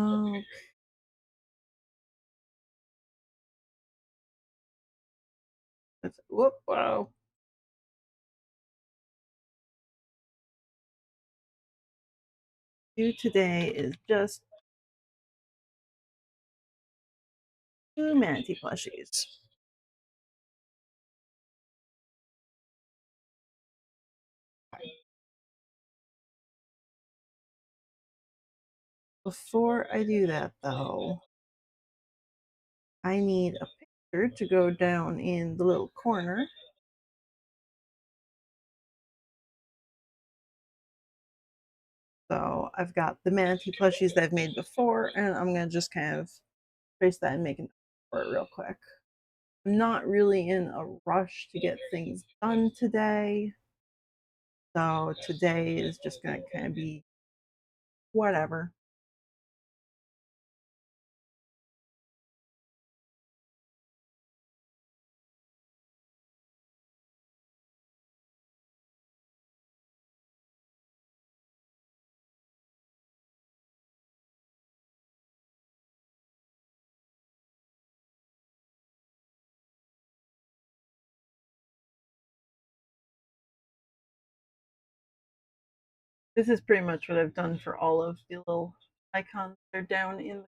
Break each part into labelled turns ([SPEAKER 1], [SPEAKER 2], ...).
[SPEAKER 1] Oh, whoop, wow. You today is just 2 manatee plushies. Before I do that, though, I need a picture to go down in the little corner. So I've got the manatee plushies that I've made before, and I'm gonna just kind of trace that and make an for it real quick. I'm not really in a rush to get things done today, so today is just gonna kind of be whatever. This is pretty much what I've done for all of the little icons that are down in the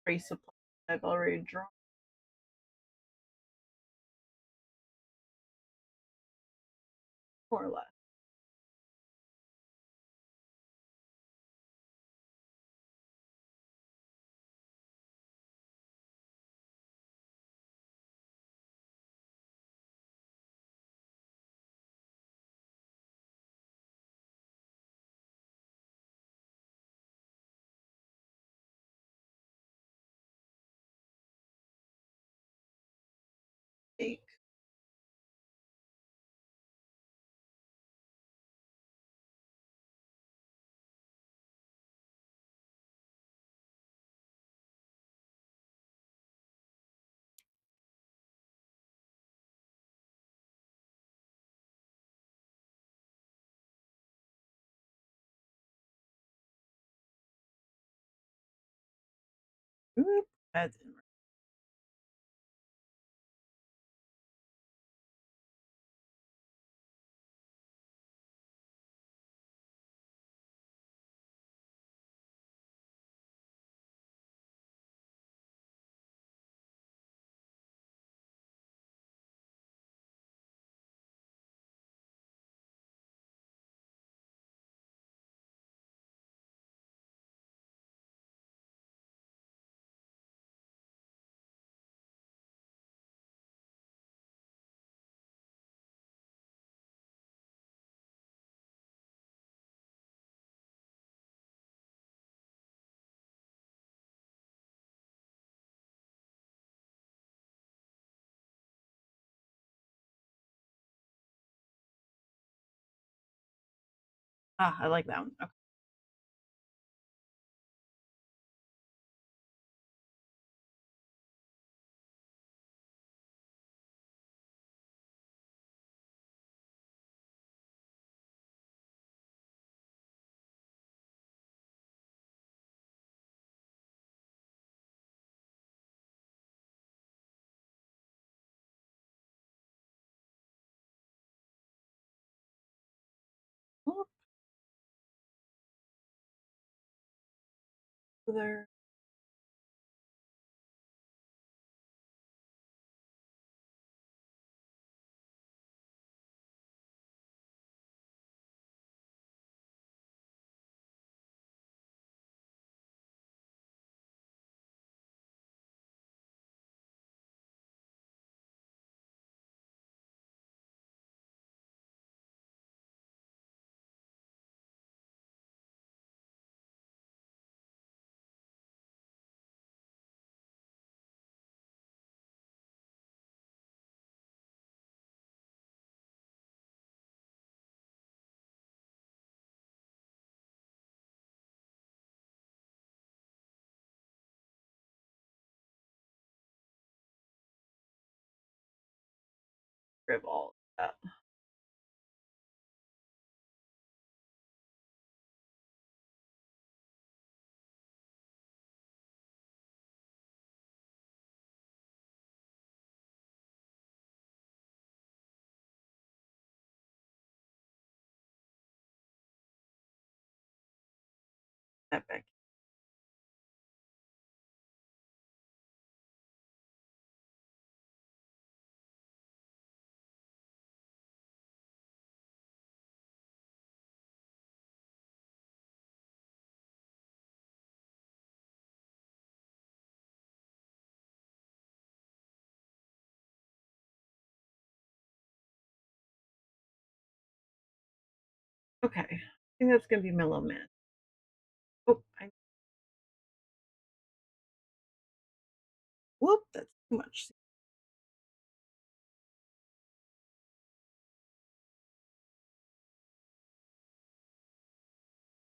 [SPEAKER 1] trace supply I've already drawn, more or less. Take. Oop, that didn't work. Ah, I like that one. Okay. Oop, there. rid of all of that. That back. Okay, I think that's gonna be my little man. Oh, whoop, that's too much.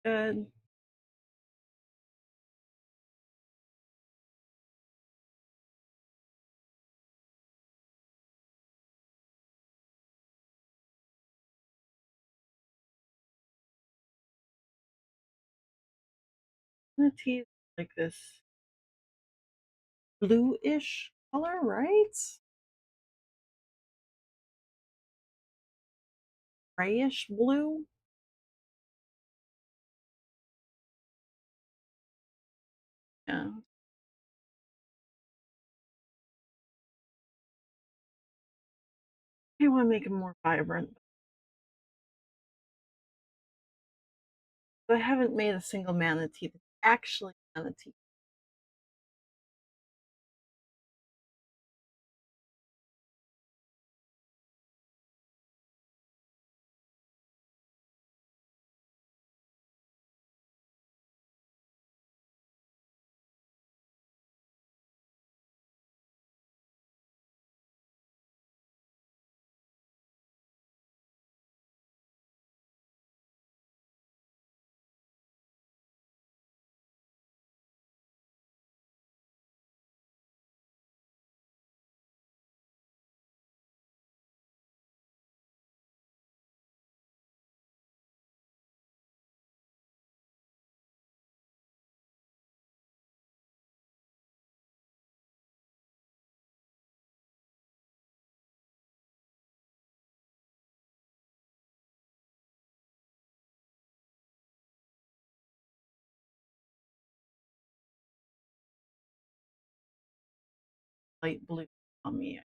[SPEAKER 1] Good. I'm gonna tease like this bluish color, right? Grayish blue. Yeah. I want to make it more vibrant. But I haven't made a single manatee that's actually manatee. Light blue on me.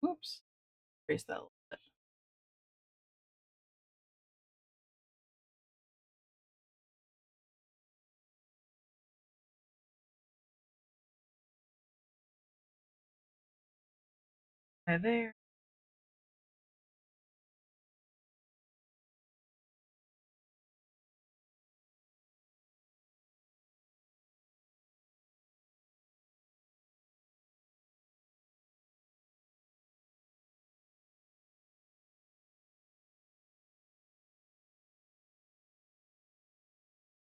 [SPEAKER 1] Oops. Erase that a little bit. There.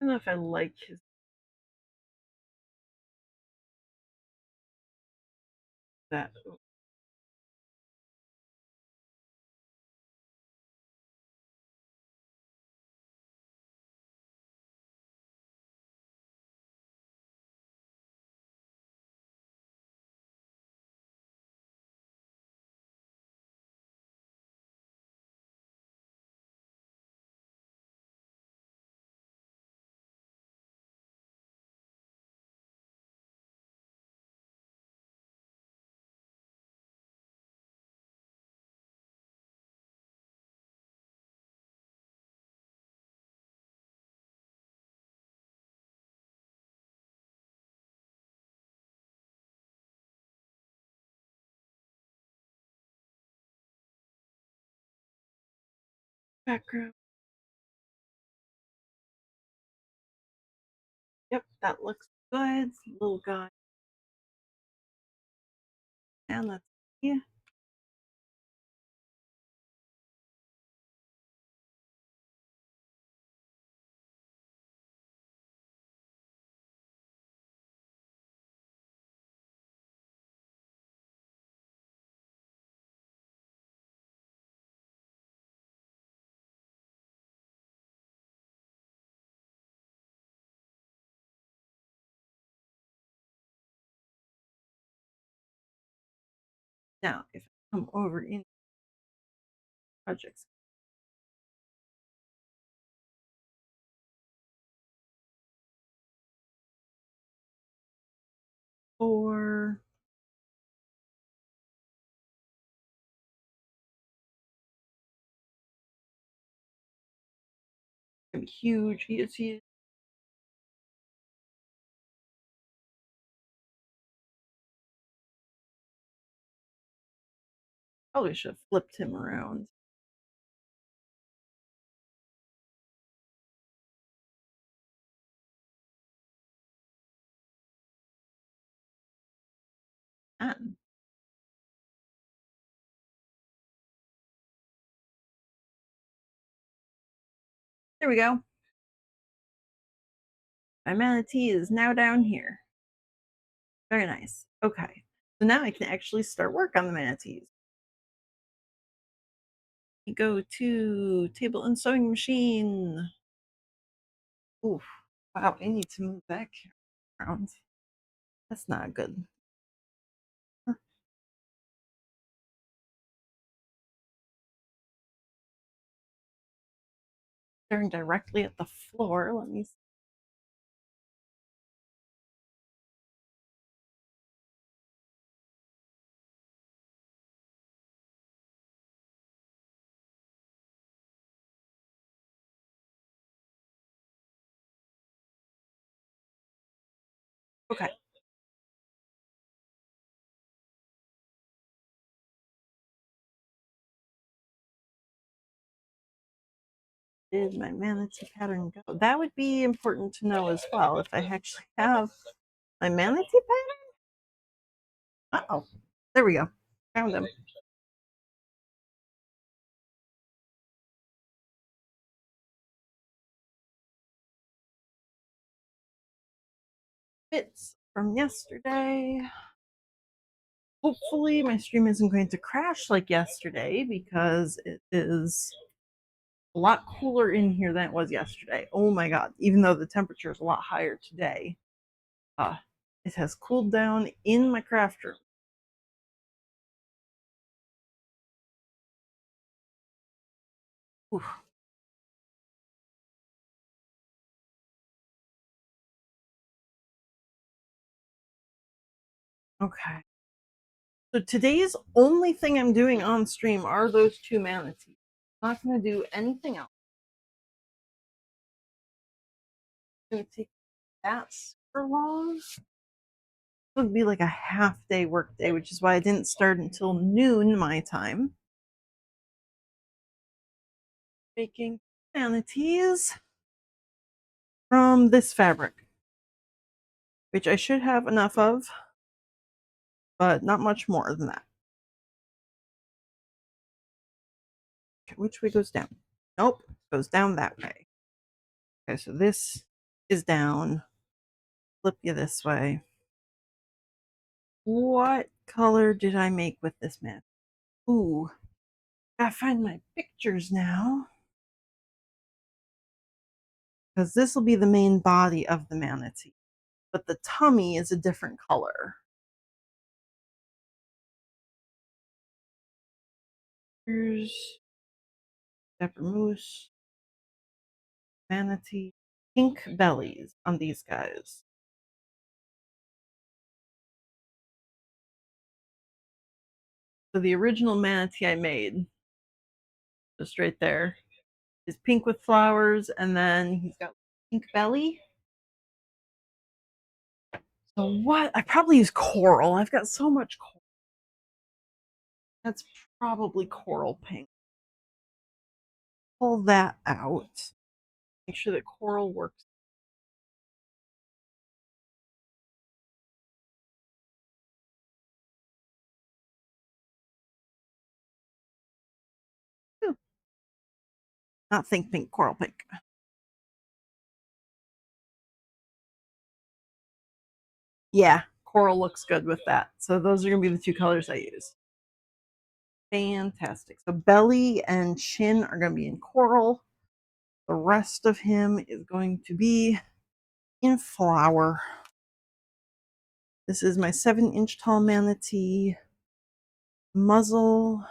[SPEAKER 1] I don't know if I like his that. background. Yep, that looks good. Little guy. And let's see. Now, if I come over in projects for gonna be huge. He is huge. Probably should have flipped him around. And there we go. My manatee is now down here. Very nice. Okay. So now I can actually start work on the manatees. You go to table and sewing machine. Oof. Wow, I need to move that camera around. That's not good. Huh. Staring directly at the floor. Let me see. Okay. Did my manatee pattern go? That would be important to know as well if I actually have my manatee pattern. Uh oh. There we go. Found him. Bits from yesterday. Hopefully, my stream isn't going to crash like yesterday because it is a lot cooler in here than it was yesterday. Oh my god, even though the temperature is a lot higher today, uh, it has cooled down in my craft room. Oof. Okay. So today's only thing I'm doing on stream are those two manatees. I'm not going to do anything else. I'm going to take that super long. It would be like a half day work day, which is why I didn't start until noon my time. Making manatees from this fabric, which I should have enough of, but not much more than that. Which way goes down? Nope, goes down that way. Okay, so this is down. Flip you this way. What color did I make with this man? Ooh, gotta find my pictures now. Because this will be the main body of the manatee. But the tummy is a different color. Here's Pepper Moose, manatee, pink bellies on these guys. So the original manatee I made, just right there, is pink with flowers, and then he's got pink belly. So what? I probably use coral. I've got so much coral. That's probably coral pink. pull that out. Make sure that coral works. Ooh, not think pink, coral pink. Yeah, coral looks good with that. So those are gonna be the 2 colors I use. Fantastic. So belly and chin are gonna be in coral. The rest of him is going to be in flower. This is my 7-inch tall manatee. Muzzle,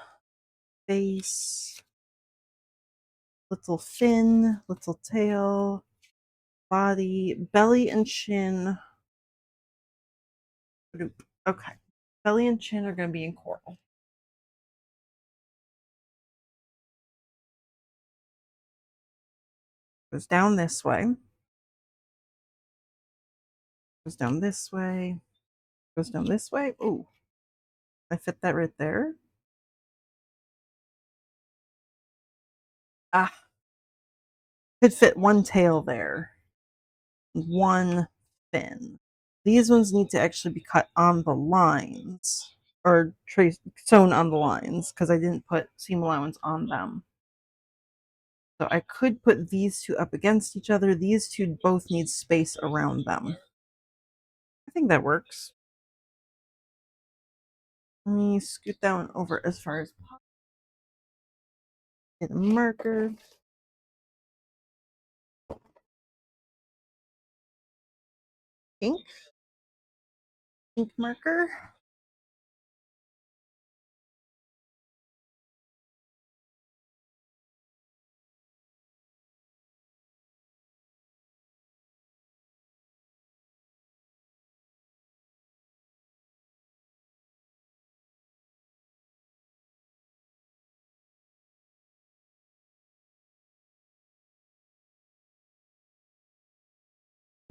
[SPEAKER 1] face, little fin, little tail, body, belly and chin. Okay. Belly and chin are going to be in coral. Goes down this way. Goes down this way. Goes down this way. Ooh, I fit that right there. Ah, could fit one tail there. One fin. These ones need to actually be cut on the lines or sewn on the lines because I didn't put seam allowance on them. So I could put these two up against each other. These two both need space around them. I think that works. Let me scoot that one over as far as possible. Get a marker. Ink. Ink marker.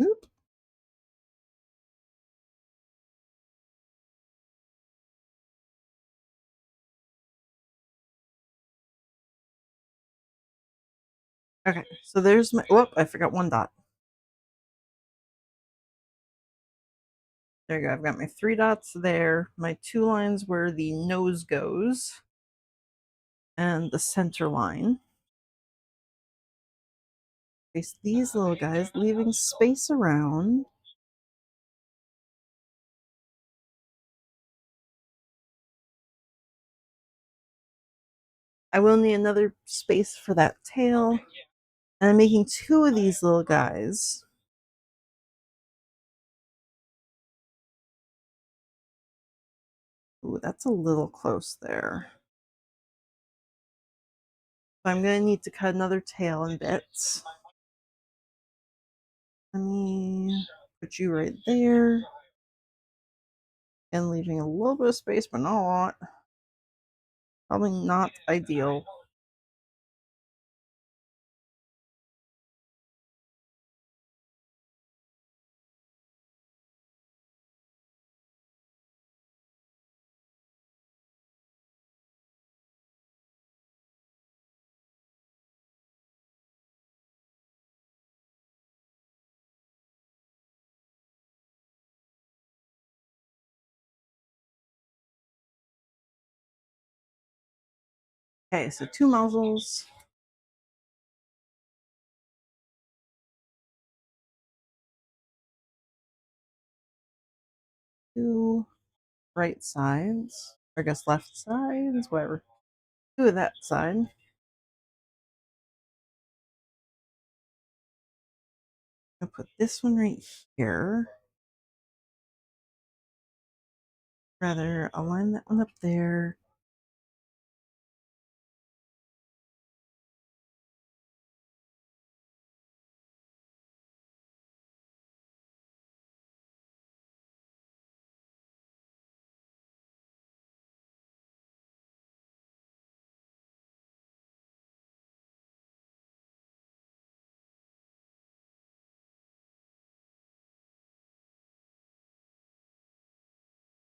[SPEAKER 1] Oop. Okay, so there's my, whoop, I forgot one dot. There you go, I've got my 3 dots there. My 2 lines where the nose goes and the center line. Trace these little guys, leaving space around. I will need another space for that tail. And I'm making 2 of these little guys. Ooh, that's a little close there. So I'm going to need to cut another tail in bits. Let me put you right there. And leaving a little bit of space, but not a lot. Probably not ideal. Okay, so 2 muzzles. 2 right sides. Or I guess left sides, whatever. 2 of that side. I'll put this one right here. Rather align that one up there.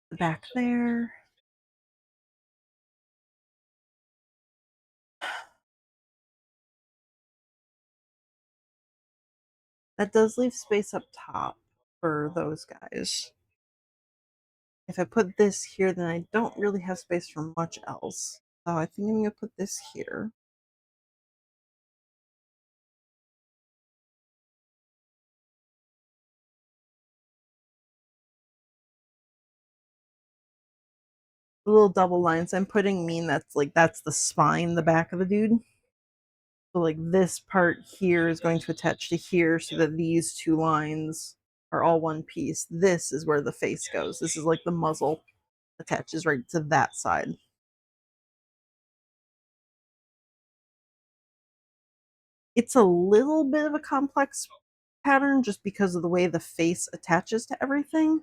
[SPEAKER 1] The back there. That does leave space up top for those guys. If I put this here, then I don't really have space for much else. So I think I'm gonna put this here. The little double lines I'm putting mean that's the spine, the back of the dude. So like this part here is going to attach to here so that these two lines are all one piece. This is where the face goes. This is like the muzzle attaches right to that side. It's a little bit of a complex pattern just because of the way the face attaches to everything,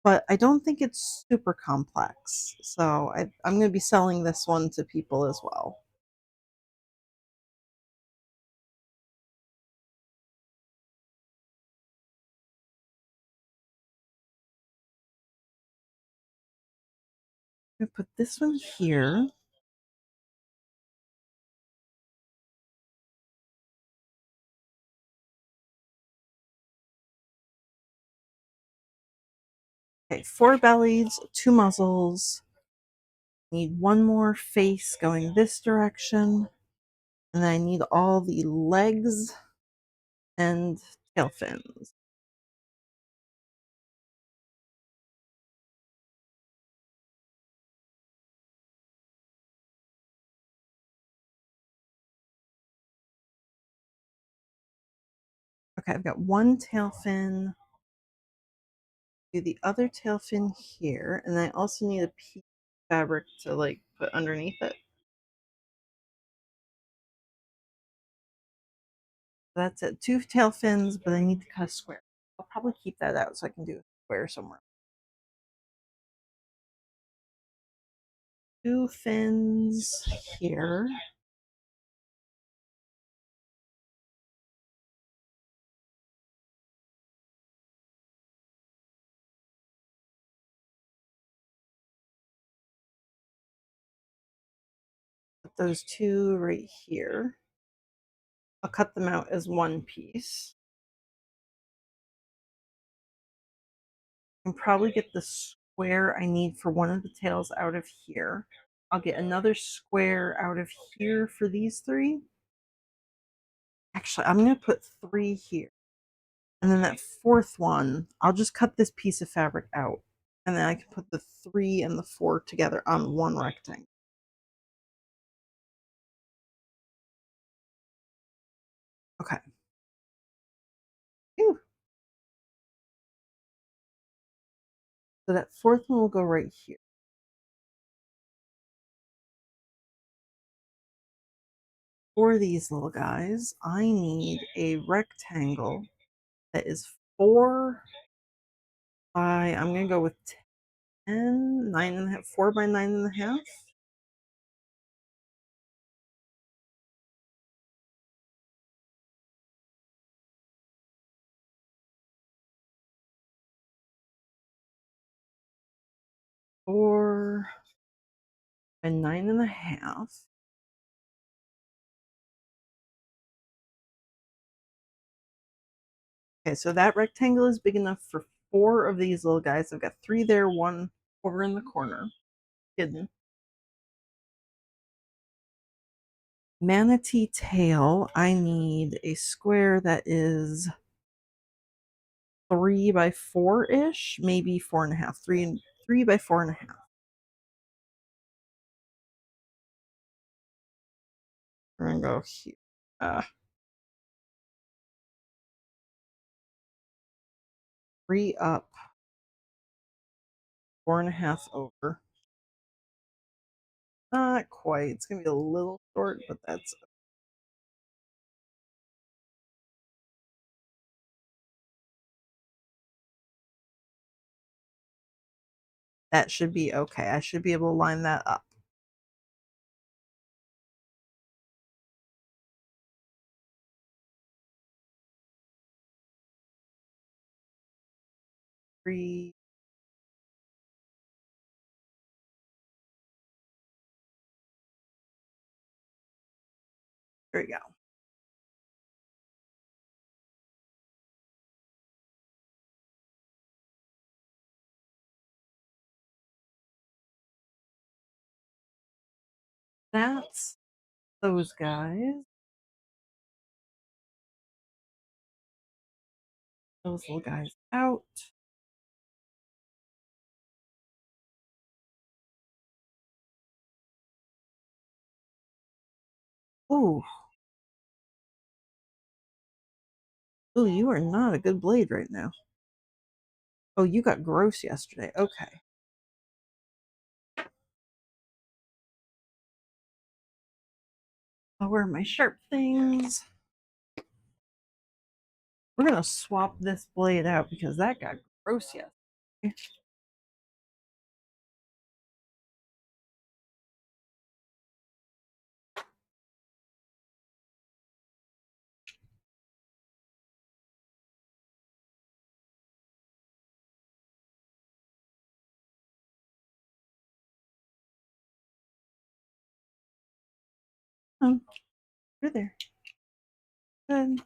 [SPEAKER 1] but I don't think it's super complex. So I'm going to be selling this one to people as well. I'm going to put this one here. Okay, 4 bellies, 2 muzzles. Need one more face going this direction. And then I need all the legs and tail fins. Okay, I've got one tail fin. Do the other tail fin here, and I also need a piece of fabric to like put underneath it. That's it. 2 tail fins, but I need to cut a square. I'll probably keep that out so I can do a square somewhere. 2 fins here. Put those 2 right here. I'll cut them out as one piece. And probably get the square I need for one of the tails out of here. I'll get another square out of here for these 3. Actually, I'm going to put 3 here. And then that 4th one, I'll just cut this piece of fabric out. And then I can put the 3 and the 4 together on one rectangle. Okay. Phew. So that 4th one will go right here. For these little guys, I need a rectangle that is 4 by, I'm going to go with 10, 9.5, 4 by 9.5. Four and 9.5. Okay, so that rectangle is big enough for 4 of these little guys. I've got 3 there, 1 over in the corner, hidden. Manatee tail, I need a square that is 3 by 4-ish, maybe 4.5. 3 by 4.5. We're gonna go here. 3 up, 4.5 over. Not quite. It's gonna be a little short, but that should be okay. I should be able to line that up. 3. There we go. That's those guys. Those little guys out. Ooh, ooh, you are not a good blade right now. Oh, you got gross yesterday. Okay. I'll wear my sharp things. We're gonna swap this blade out because that got gross yesterday. You're there. Good.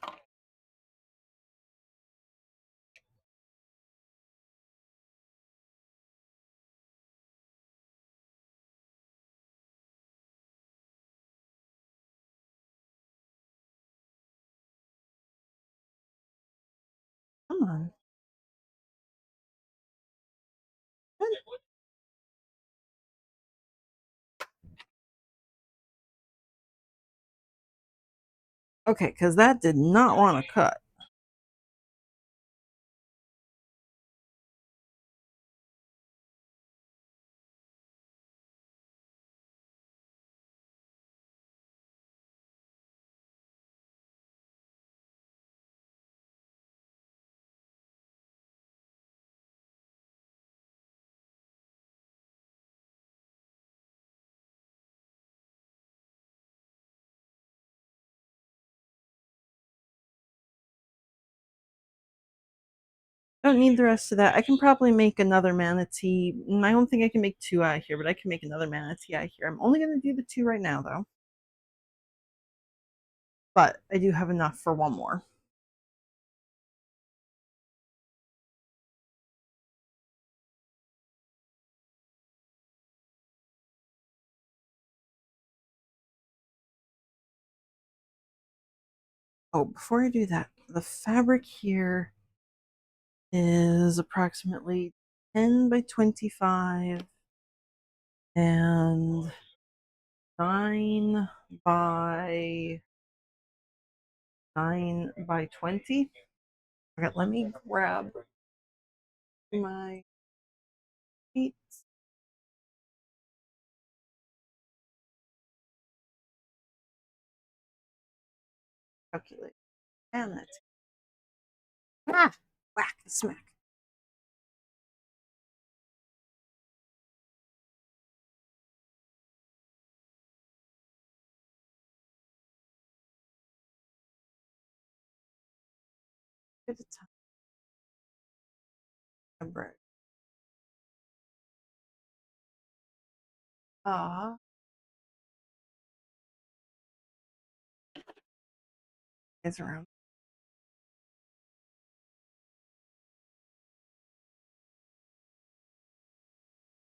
[SPEAKER 1] Come on. Good. Okay, because that did not want to cut. Don't need the rest of that. I can probably make another manatee. I don't think I can make two out of here, but I can make another manatee out of here. I'm only going to do the two right now, though. But I do have enough for one more. Oh, before I do that, the fabric here is approximately 10 by 25 and 9 by 9 by 20. Okay, let me grab my feet. Calculate. And that's whack smack. At a time. Bread. Ah, is around.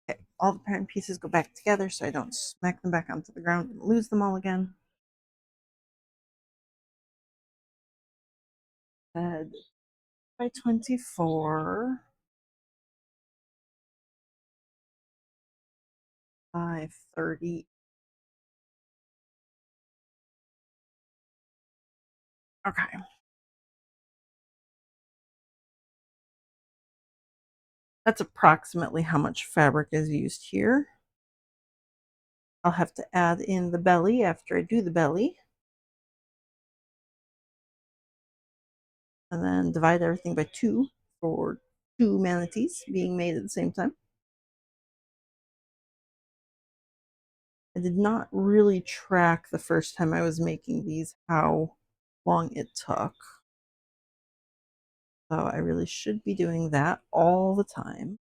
[SPEAKER 1] Okay, all the parent pieces go back together so I don't smack them back onto the ground and lose them all again. Head by 24 by 30. Okay. That's approximately how much fabric is used here. I'll have to add in the belly after I do the belly. And then divide everything by 2 for 2 manatees being made at the same time. I did not really track the first time I was making these how long it took. So I really should be doing that all the time.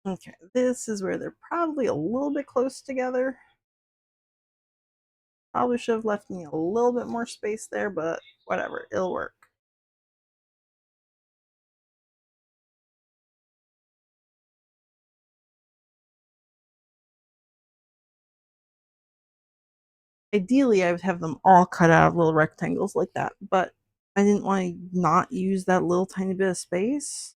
[SPEAKER 1] Okay, this is where they're probably a little bit close together. Probably should have left me a little bit more space there, but whatever, it'll work. Ideally, I would have them all cut out of little rectangles like that, but I didn't want to not use that little tiny bit of space.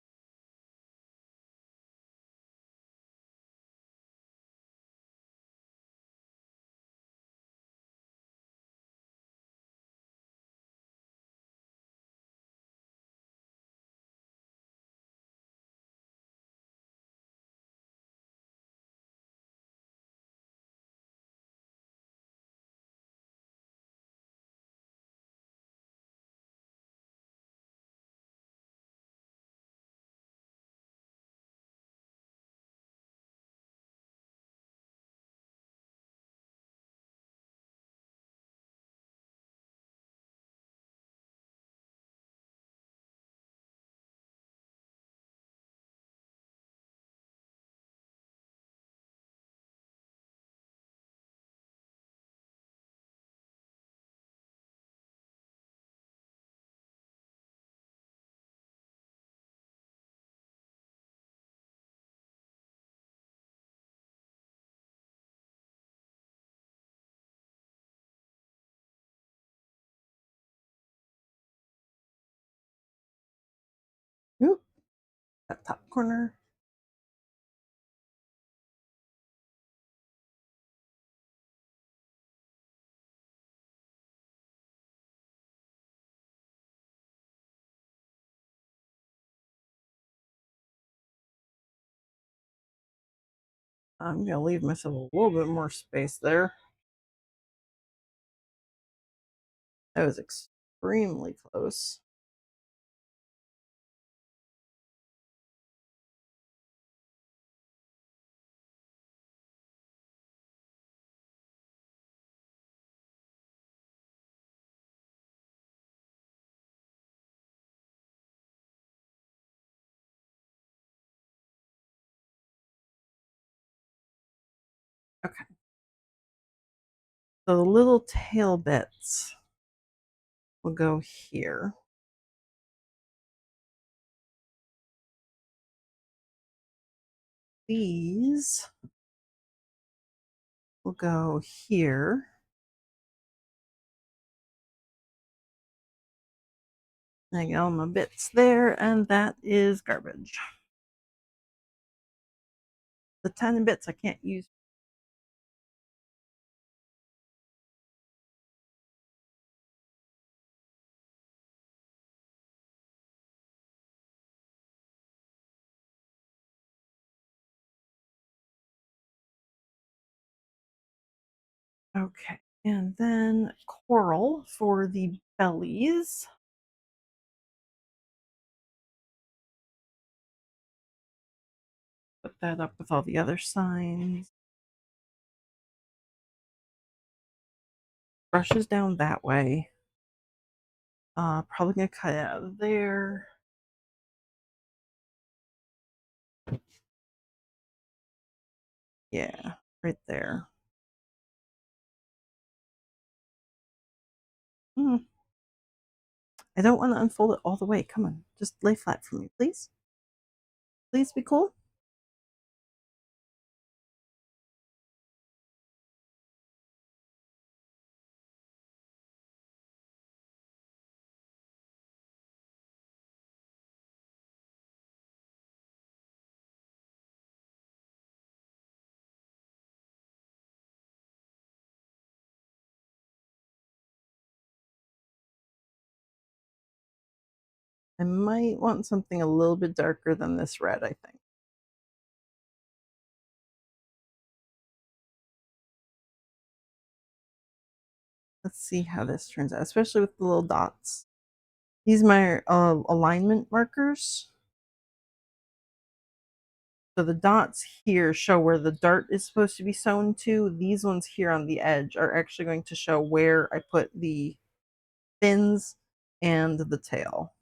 [SPEAKER 1] Oop, that top corner. I'm gonna leave myself a little bit more space there. That was extremely close. Okay, so the little tail bits will go here. These will go here. I got all my bits there, and that is garbage. The tiny bits I can't use. Okay, and then coral for the bellies. Put that up with all the other signs. Brushes down that way. Probably gonna cut it out of there. Yeah, right there. Hmm. I don't want to unfold it all the way. Come on, just lay flat for me, please. Please be cool. I might want something a little bit darker than this red, I think. Let's see how this turns out, especially with the little dots. These are my alignment markers. So the dots here show where the dart is supposed to be sewn to. These ones here on the edge are actually going to show where I put the fins and the tail.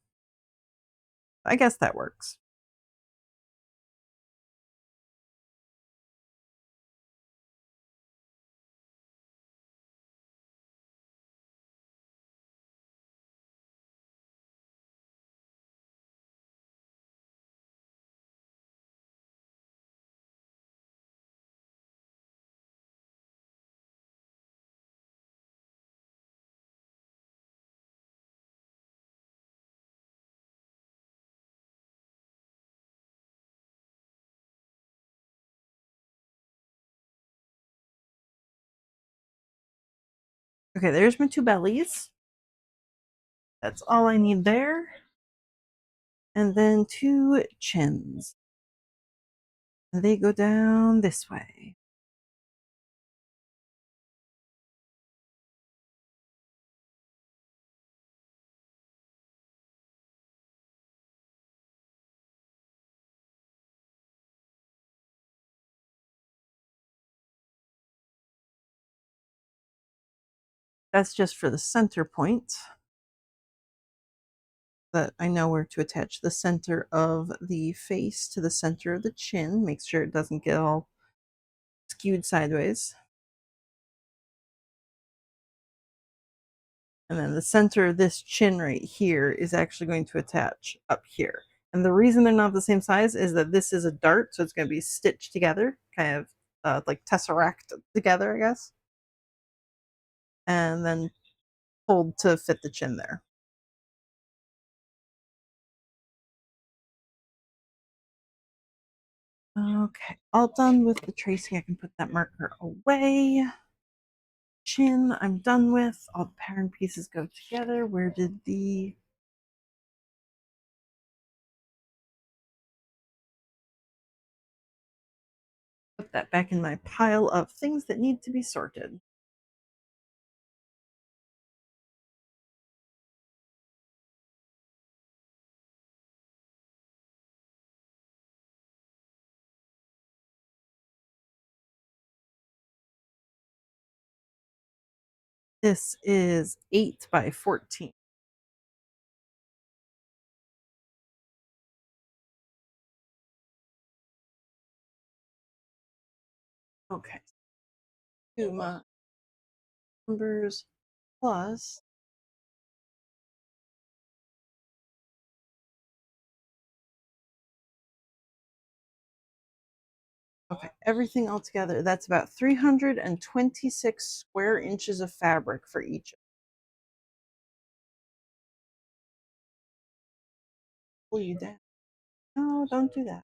[SPEAKER 1] I guess that works. Okay, there's my two bellies. That's all I need there. And then two chins. They go down this way. That's just for the center point. That I know where to attach the center of the face to the center of the chin. Make sure it doesn't get all skewed sideways. And then the center of this chin right here is actually going to attach up here. And the reason they're not the same size is that this is a dart, so it's going to be stitched together, kind of like tesseract together, I guess, and then pulled to fit the chin there. Okay, all done with the tracing. I can put that marker away. Chin, I'm done with. All the pattern pieces go together. Where did the put that back in my pile of things that need to be sorted? This is 8 by 14. Okay, two my numbers plus. Okay, everything all together. That's about 326 square inches of fabric for each. Pull you down. No, don't do that.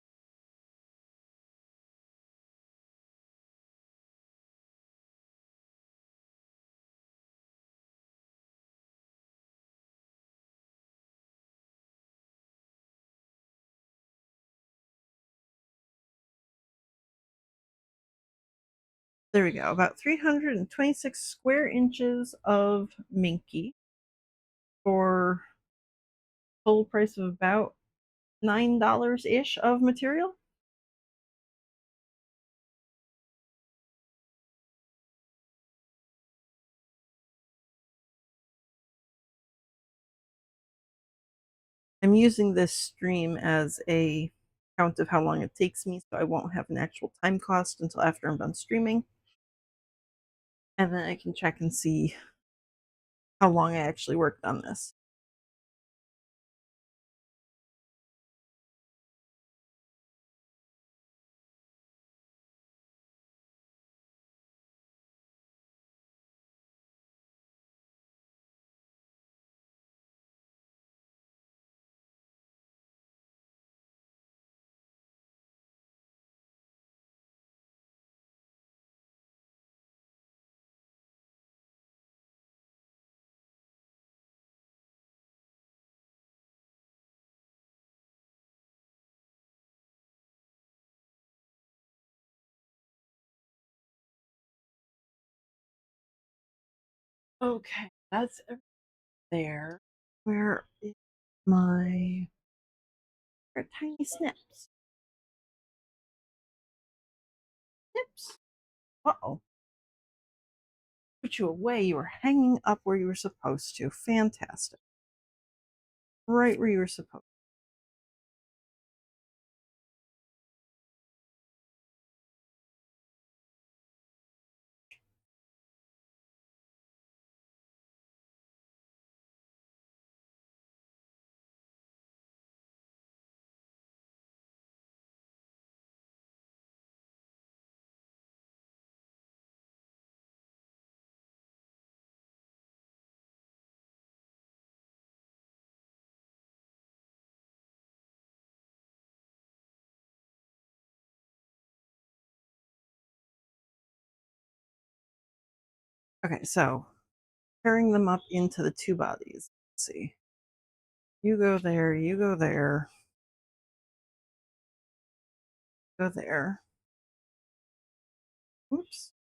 [SPEAKER 1] There we go. About 326 square inches of minky for full price of about $9 ish of material. I'm using this stream as a count of how long it takes me, so I won't have an actual time cost until after I'm done streaming. And then I can check and see how long I actually worked on this. Okay, that's there. Where is my tiny snips? Snips. Uh-oh. Put you away. You were hanging up where you were supposed to. Fantastic. Right where you were supposed. Okay, so pairing them up into the two bodies. Let's see. You go there, you go there, go there. Oops.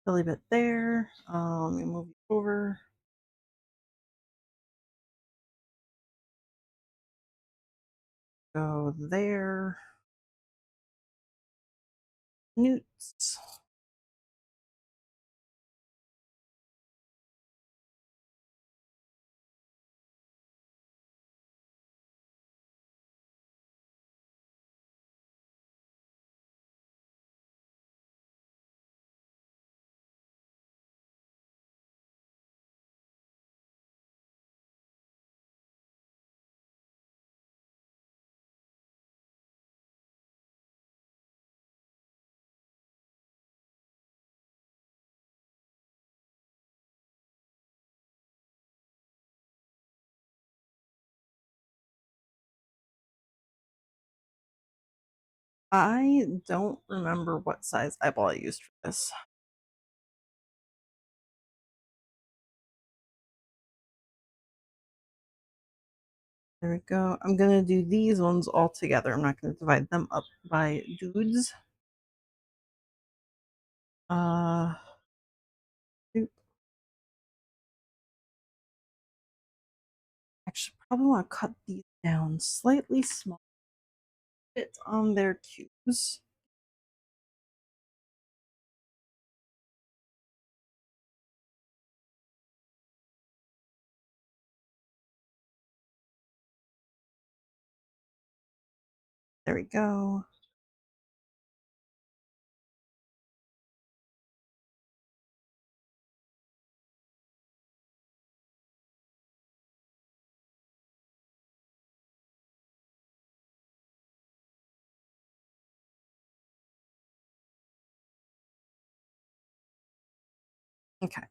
[SPEAKER 1] Belly bit there. Let me move you over. Go there. Newts. I don't remember what size eyeball I used for this. There we go. I'm gonna do these ones all together. I'm not gonna divide them up by dudes. Uh, oop. Actually, probably want to cut these down slightly small bit on their cubes. There we go. Okay.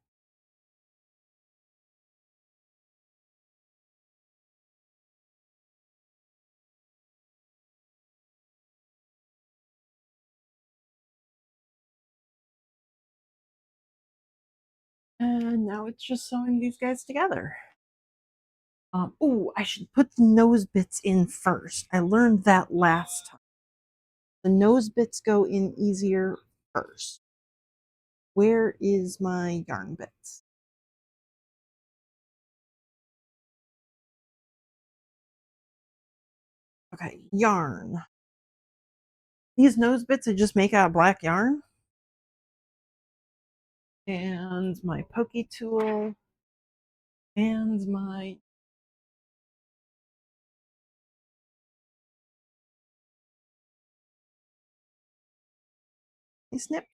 [SPEAKER 1] And now it's just sewing these guys together. Oh, I should put the nose bits in first. I learned that last time. The nose bits go in easier first. Where is my yarn bits? Okay, yarn. These nose bits I just make out of black yarn. And my pokey tool. And my snip.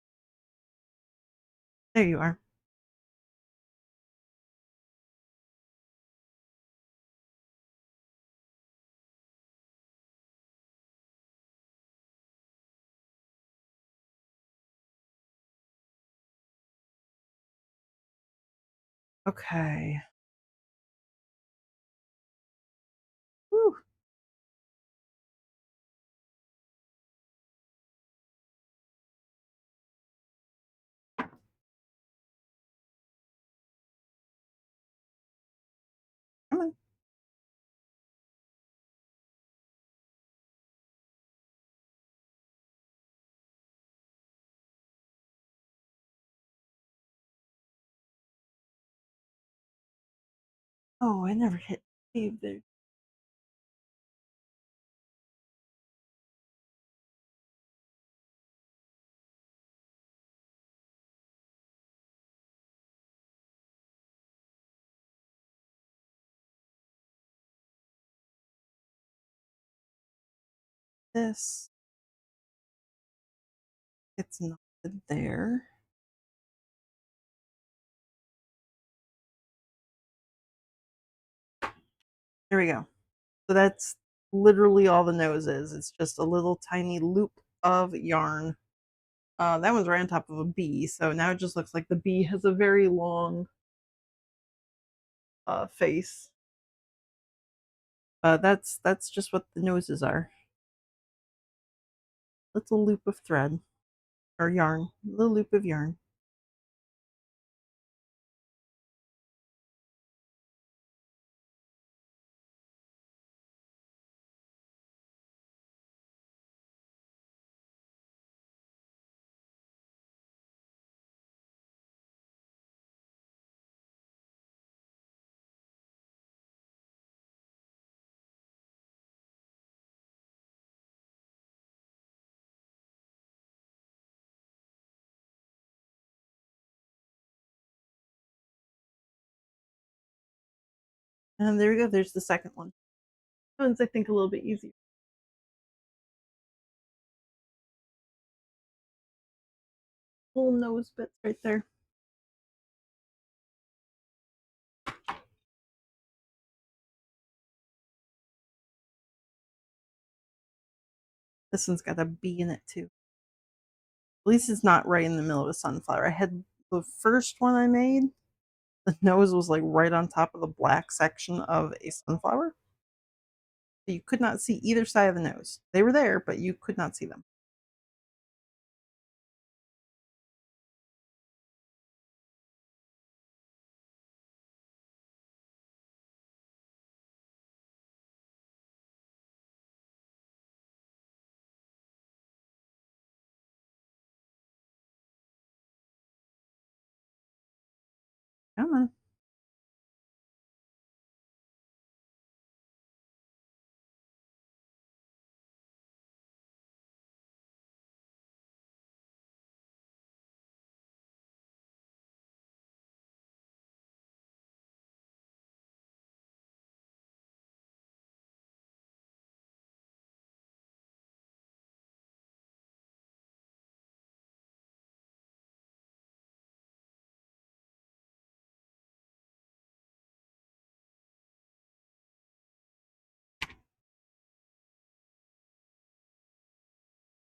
[SPEAKER 1] There you are. Okay. Whew. Come on. Oh, I never hit save there. This. It's not there. There we go. So that's literally all the nose is. It's just a little tiny loop of yarn. That one's right on top of a bee, so now it just looks like the bee has a very long face. That's just what the noses are. little loop of thread or yarn, little loop of yarn. And there we go. There's the second one. That one's, I think, a little bit easier. Little nose bits right there. This one's got a bee in it too. At least it's not right in the middle of a sunflower. I had the first one I made, the nose was like right on top of the black section of a sunflower. So you could not see either side of the nose. They were there, but you could not see them. Come on.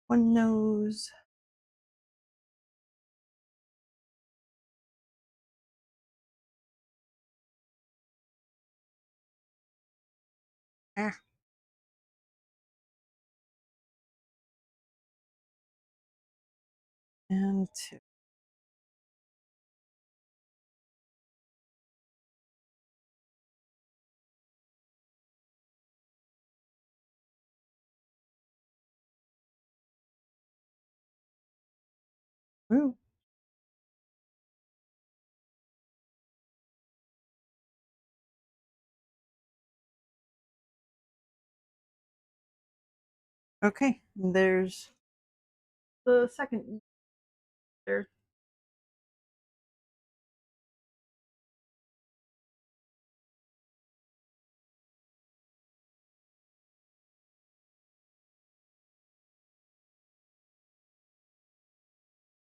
[SPEAKER 1] One nose. Ah. And two. Ooh. Okay, there's the second there.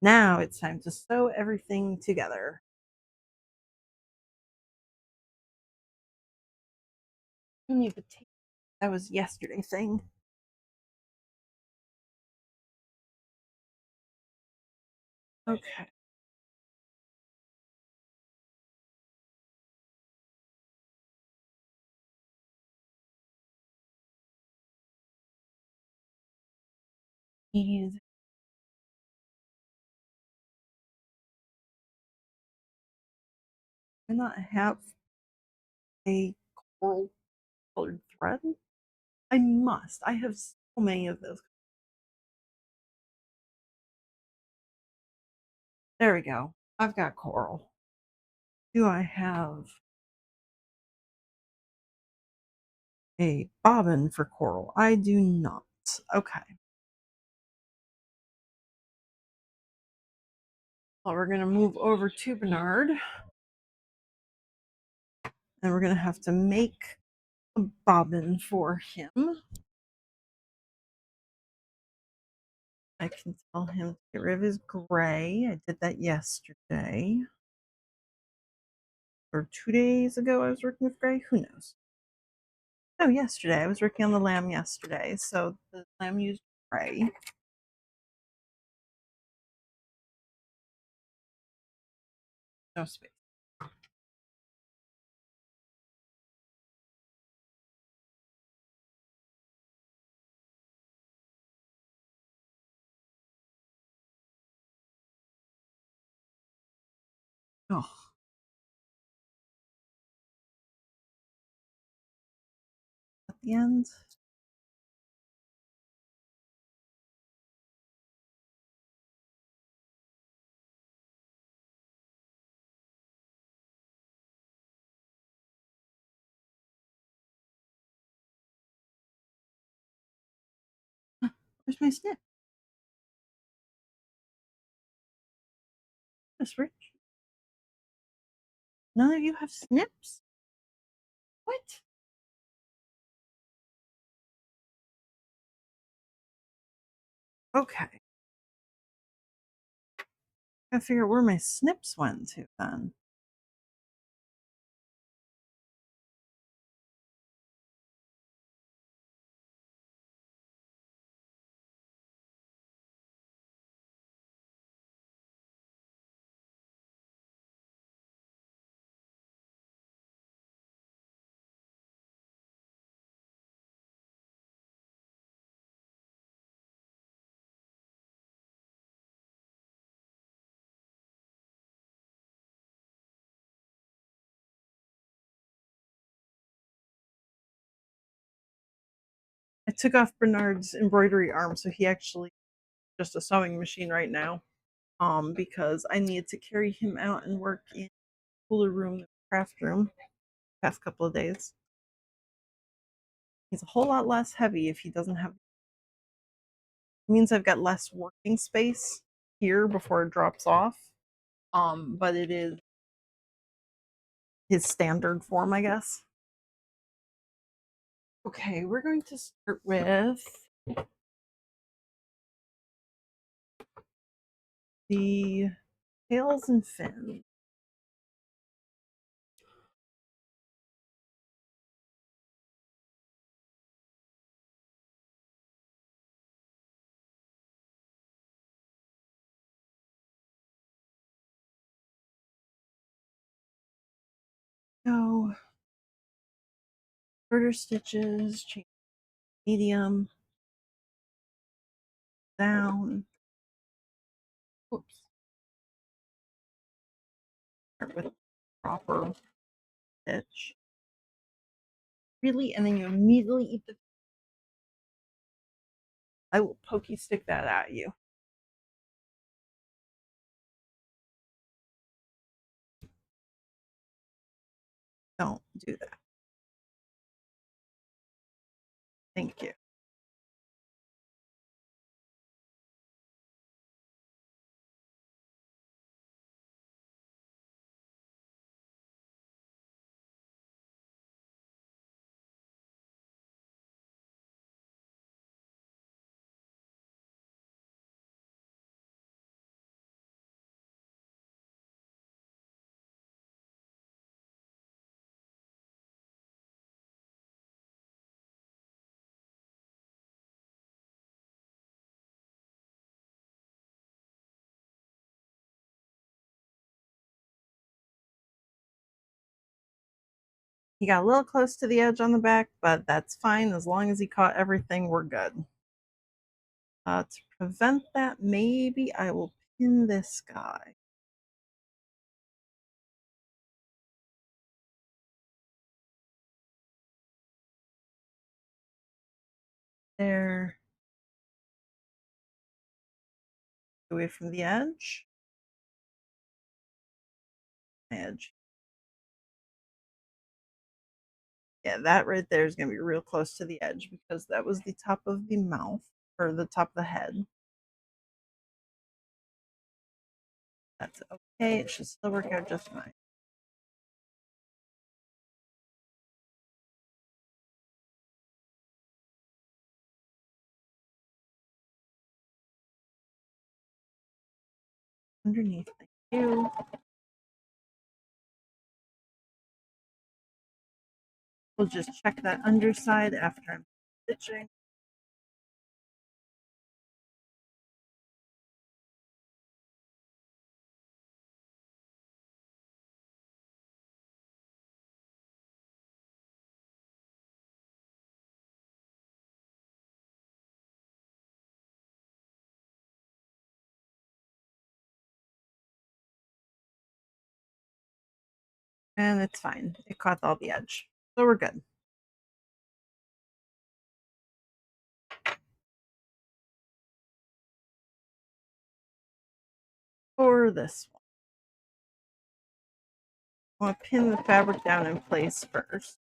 [SPEAKER 1] Now it's time to sew everything together. I need the tape. That was yesterday thing. Okay. And I not have a coral colored thread. I must. I have so many of those. There we go. I've got coral. Do I have a bobbin for coral? I do not. Okay. Well, we're going to move over to Bernard and we're going to have to make a bobbin for him. I can tell him to get rid of his gray. I did that yesterday. Or 2 days ago, I was working with gray. Who knows? No, yesterday. I was working on the lamb yesterday. So the lamb used gray. No space. Oh, at the end. Where's my snip? Miss Rich. None of you have snips? What? Okay. I figure where my snips went to then. I took off Bernard's embroidery arm, so he actually just a sewing machine right now. Because I needed to carry him out and work in the cooler room, the craft room, past couple of days. He's a whole lot less heavy if he doesn't have. It means I've got less working space here before it drops off. But it is his standard form, I guess. Okay, we're going to start with the tails and fins. So, garter stitches, chain medium, down. Oops. Start with proper stitch. Really, and then you immediately eat the. I will pokey stick that at you. Don't do that. Thank you. He got a little close to the edge on the back, but that's fine. As long as he caught everything, we're good. To prevent that, maybe I will pin this guy. There. Away from the edge. Edge. Yeah, that right there is going to be real close to the edge because that was the top of the mouth or the top of the head. That's okay. It should still work out just fine. Underneath, thank you. We'll just check that underside after I'm stitching. and it's fine. It caught all the edge. So we're good. For this one, I want to pin the fabric down in place first.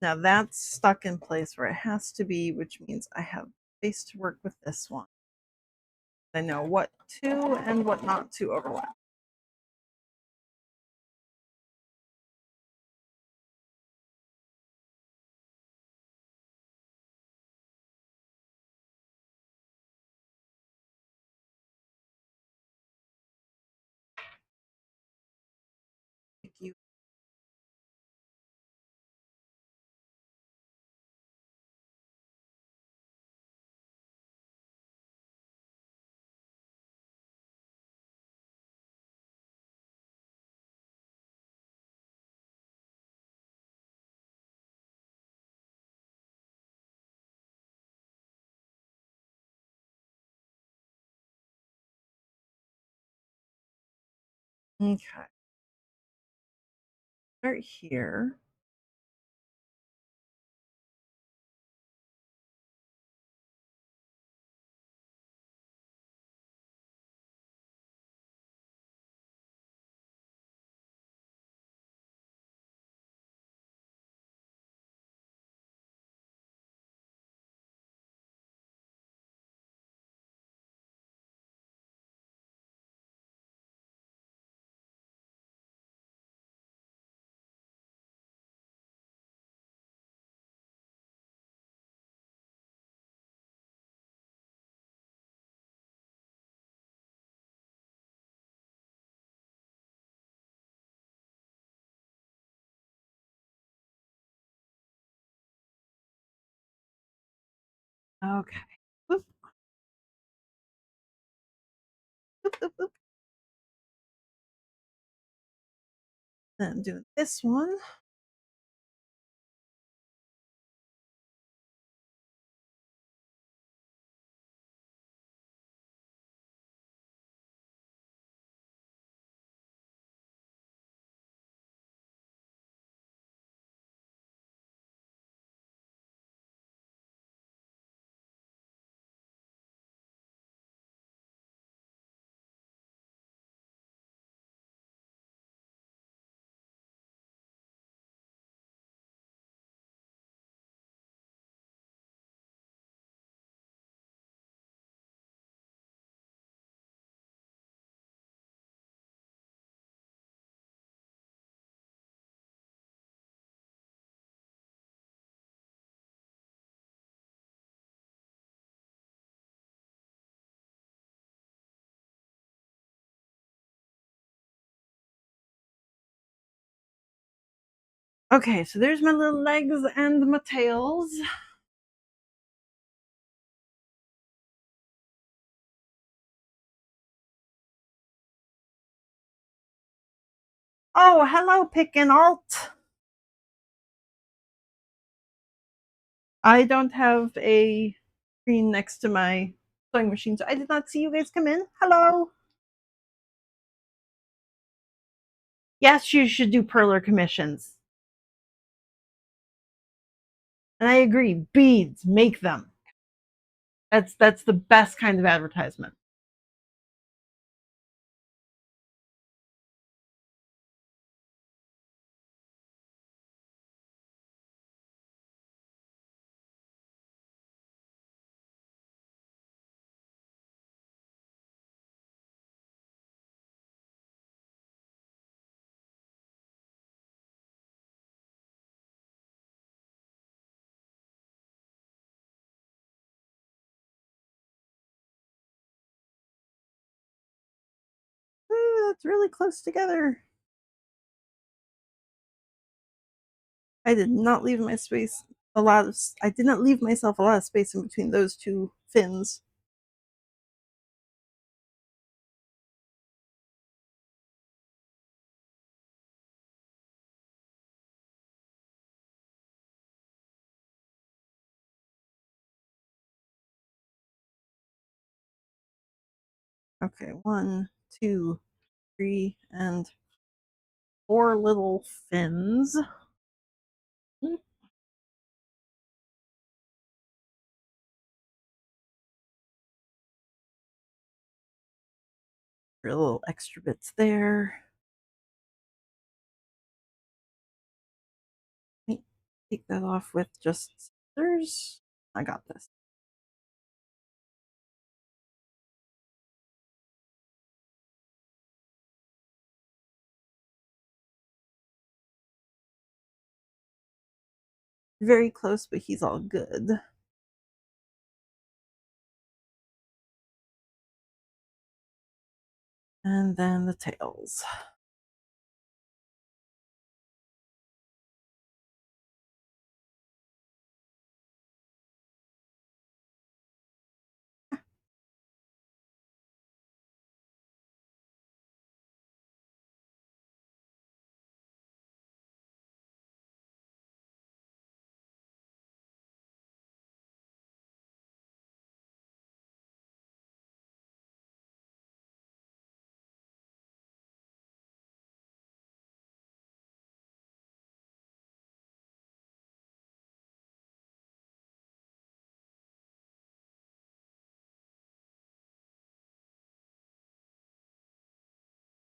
[SPEAKER 1] Now that's stuck in place where it has to be, which means I have space to work with this one. I know what to and what not to overlap. Thank you. Okay. Start here. Okay. Whoop, whoop, whoop, whoop. Then I'm doing this one. Okay, so there's my little legs and my tails. Oh, hello, pick and alt. I don't have a screen next to my sewing machine, so I did not see you guys come in. Hello. Yes, you should do perler commissions. And I agree, beads, make them. That's the best kind of advertisement. Ooh, that's really close together. I did not leave my space a lot of I did not leave myself a lot of space in between those two fins. Okay, 1, 2, 3, and 4 little fins. Mm, little extra bits there. Let me take that off with just scissors. I got this. Very close, but he's all good. And then the tails.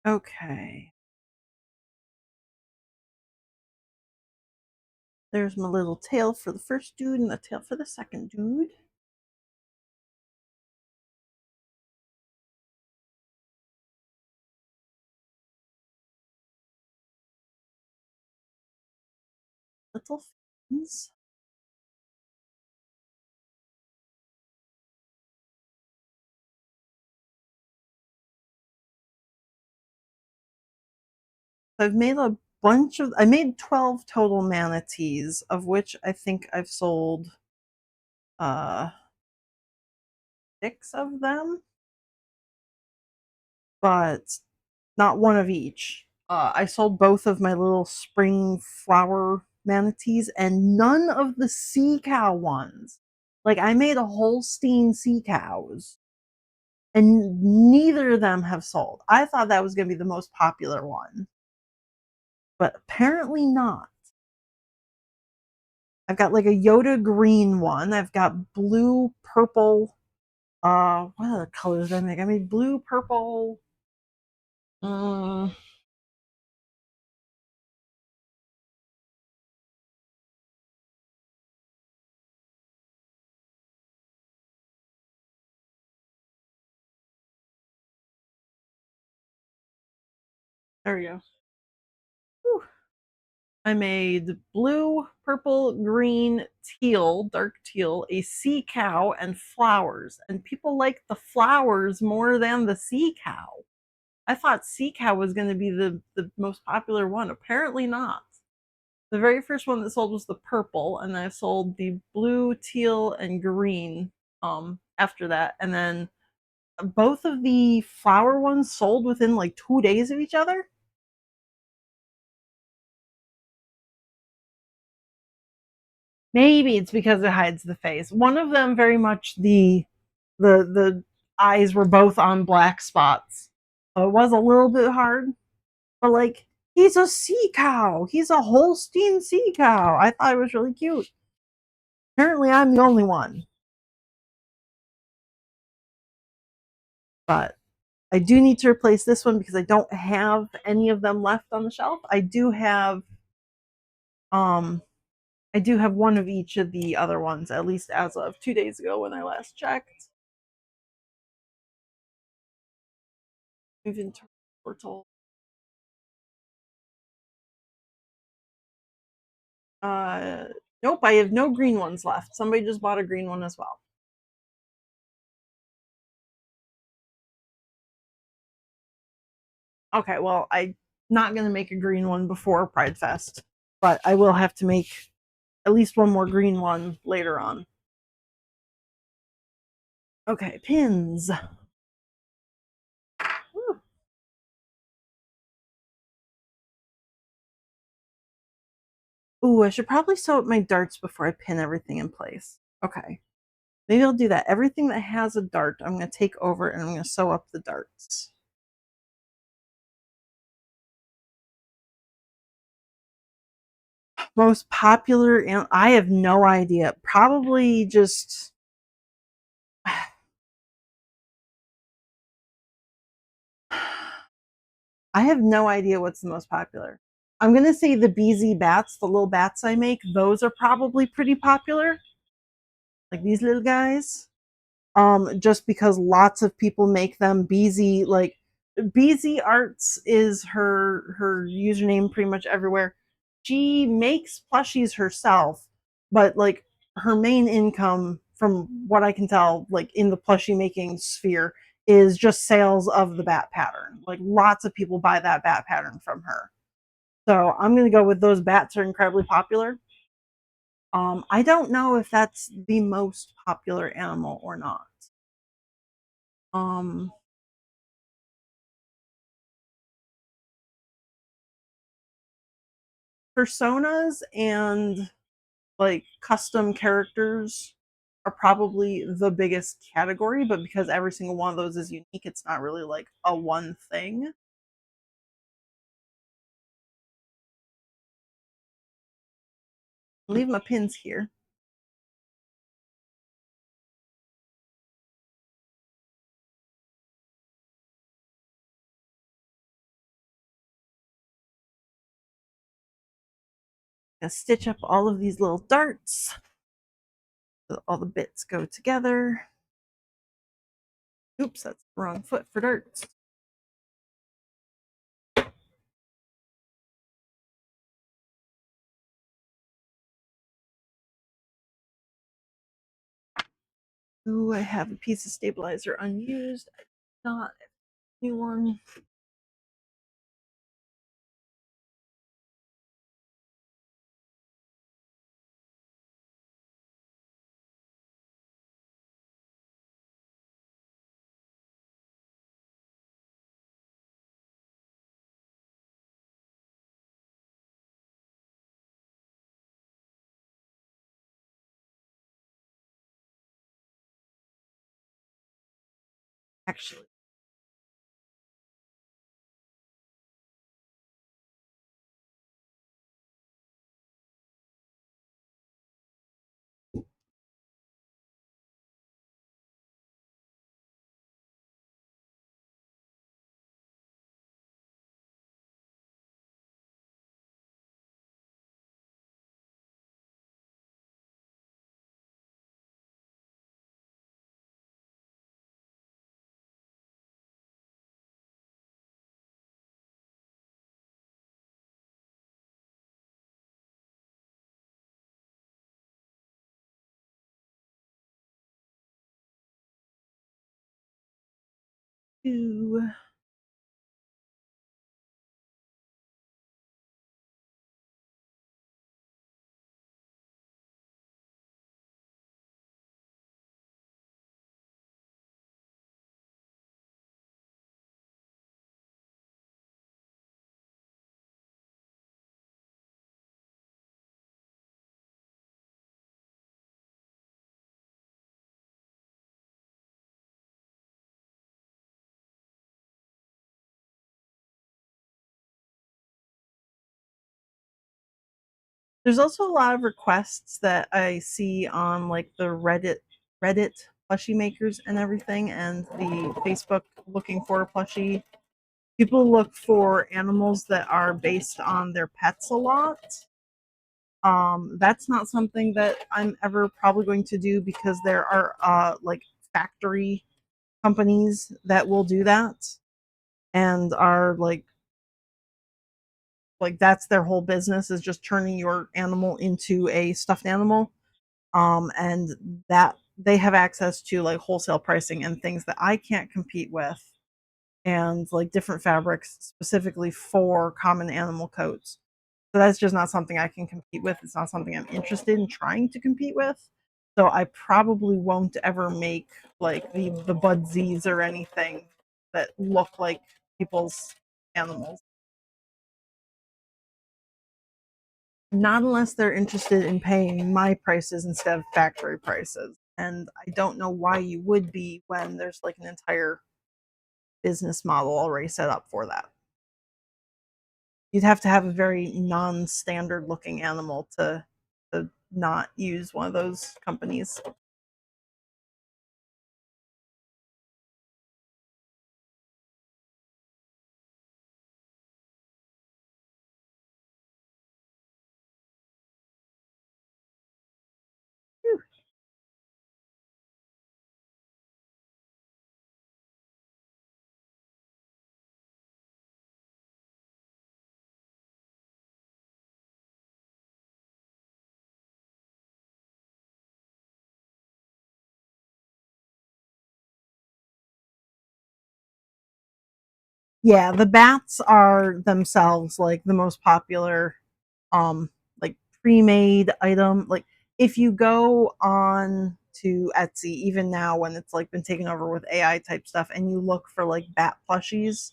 [SPEAKER 1] Okay. There's my little tail for the first dude and the tail for the second dude. Little fins. I've made a I made 12 total manatees, of which I think I've sold uh 6 of them, but not one of each. I sold both of my little spring flower manatees and none of the sea cow ones. Like I made a Holstein sea cows and neither of them have sold. I thought that was going to be the most popular one, but apparently not. I've got like a Yoda green one. I've got blue, purple. What other colors did I make? I made blue, purple. Uh, there we go. Whew. I made blue, purple, green, teal, dark teal, a sea cow, and flowers. And people like the flowers more than the sea cow. I thought sea cow was going to be the most popular one. Apparently not. The very first one that sold was the purple, and I sold the blue, teal, and green after that. And then both of the flower ones sold within like 2 days of each other. Maybe it's because it hides the face. One of them very much the eyes were both on black spots. So it was a little bit hard. But like he's a sea cow. He's a Holstein sea cow. I thought it was really cute. Apparently I'm the only one. But I do need to replace this one because I don't have any of them left on the shelf. Um I do have one of each of the other ones, at least as of 2 days ago when I last checked. Inventory portal. Uh, nope, I have no green ones left. Somebody just bought a green one as well. Okay, well, I'm not gonna make a green one before Pride Fest, but I will have to make at least one more green one later on. Okay, pins. Whew. Ooh, I should probably sew up my darts before I pin everything in place. Okay. Maybe I'll do that. Everything that has a dart, I'm gonna take over and I'm gonna sew up the darts. Most popular and I have no idea. Probably just I have no idea what's the most popular. I'm gonna say the BZ bats, the little bats I make, those are probably pretty popular. Like these little guys. Just because lots of people make them. BZ, like BZ Arts is her username pretty much everywhere. She makes plushies herself, but like her main income, from what I can tell, like in the plushie making sphere, is just sales of the bat pattern. Like lots of people buy that bat pattern from her. So I'm gonna go with those bats are incredibly popular. I don't know if that's the most popular animal or not. Um, Personas and like custom characters are probably the biggest category, but because every single one of those is unique, it's not really like a one thing. Leave my pins here. Gonna stitch up all of these little darts so all the bits go together. Oops, that's the wrong foot for darts. Ooh, I have a piece of stabilizer unused. I do not have a new one. Actually, ooh. There's also a lot of requests that I see on like the Reddit plushie makers and everything, and the Facebook looking for a plushie. People look for animals that are based on their pets a lot. That's not something that I'm ever probably going to do because there are like factory companies that will do that and are like that's their whole business is just turning your animal into a stuffed animal. And that they have access to like wholesale pricing and things that I can't compete with, and like different fabrics specifically for common animal coats. So that's just not something I can compete with. It's not something I'm interested in trying to compete with. So I probably won't ever make like the budsies or anything that look like people's animals. Not unless they're interested in paying my prices instead of factory prices. And I don't know why you would be when there's like an entire business model already set up for that. You'd have to have a very non-standard looking animal to not use one of those companies. Yeah, the bats are themselves like the most popular um like pre-made item. Like if you go on to Etsy even now when it's like been taken over with AI type stuff and you look for like bat plushies,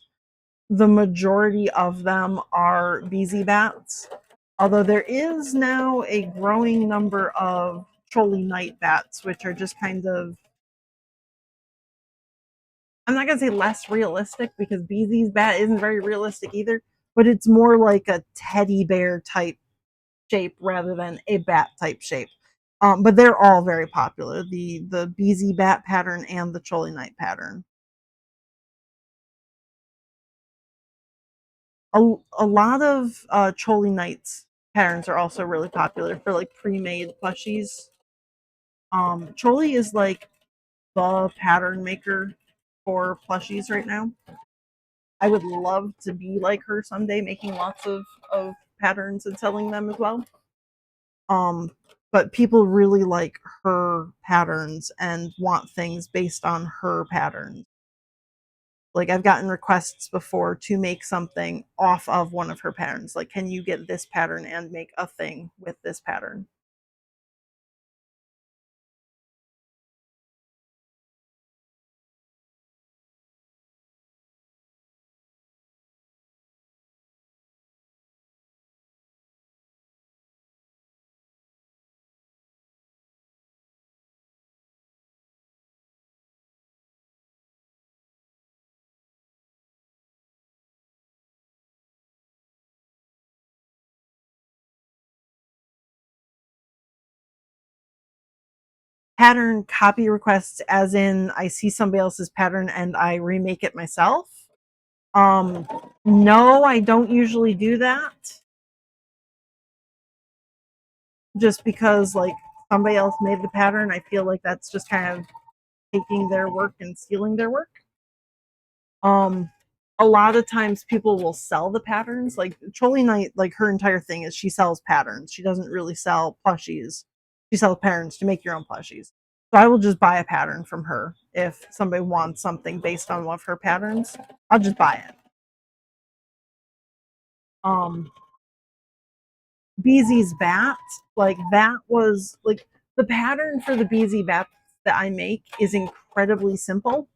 [SPEAKER 1] the majority of them are BZ bats. Although there is now a growing number of Trolley night bats, which are just kind of, I'm not gonna say less realistic because BZ's bat isn't very realistic either, but it's more like a teddy bear type shape rather than a bat type shape. But they're all very popular. The BZ bat pattern and the Trolley night pattern. A lot of Trolley nights patterns are also really popular for like pre-made plushies. Trolley is like the pattern maker for plushies right now. I would love to be like her someday, making lots of patterns and selling them as well. Um, but people really like her patterns and want things based on her patterns. Like I've gotten requests before to make something off of one of her patterns. Like, can you get this pattern and make a thing with this pattern? Pattern copy requests, as in I see somebody else's pattern and I remake it myself. Um, no, I don't usually do that. Just because like somebody else made the pattern, I feel like that's just kind of taking their work and stealing their work. Um, a lot of times people will sell the patterns. Like Trolley Knight, like her entire thing is she sells patterns. She doesn't really sell plushies. She sells patterns to make your own plushies. So I will just buy a pattern from her if somebody wants something based on one of her patterns. I'll just buy it. Um, BZ's bat, like that was like the pattern for the BZ bat that I make is incredibly simple.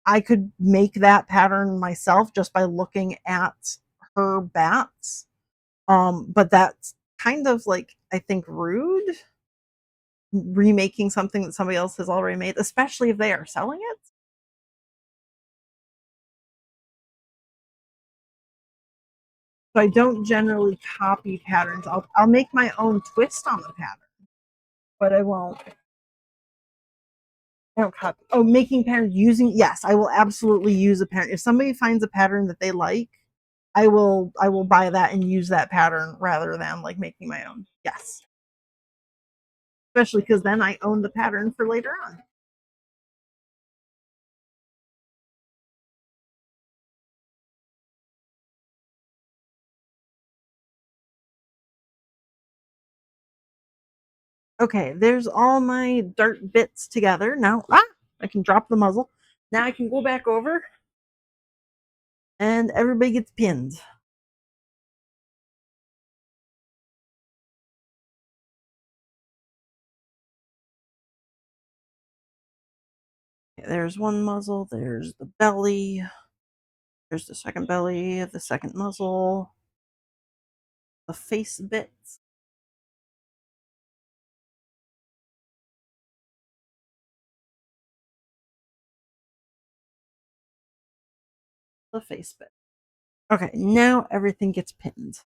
[SPEAKER 1] I could make that pattern myself just by looking at her bats. But that's kind of like I think rude remaking something that somebody else has already made, especially if they are selling it. So I don't generally copy patterns. I'll make my own twist on the pattern, but I don't copy. Oh, making patterns using, yes, I will absolutely use a pattern. If somebody finds a pattern that they like, I will buy that and use that pattern rather than like making my own. Yes. Especially because then I own the pattern for later on. Okay, there's all my dart bits together. Now, I can drop the muzzle. Now I can go back over and everybody gets pinned. Okay, there's one muzzle, there's the belly, there's the second belly, the second muzzle, the face bits. the face bit. Okay, now everything gets pinned.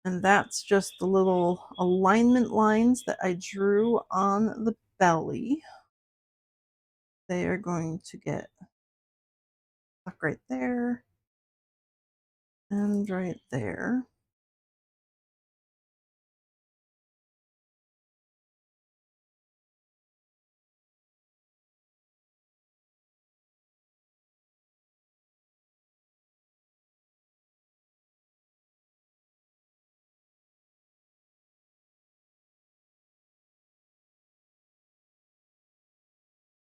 [SPEAKER 1] And that's just the little alignment lines that I drew on the belly. They are going to get stuck right there and right there.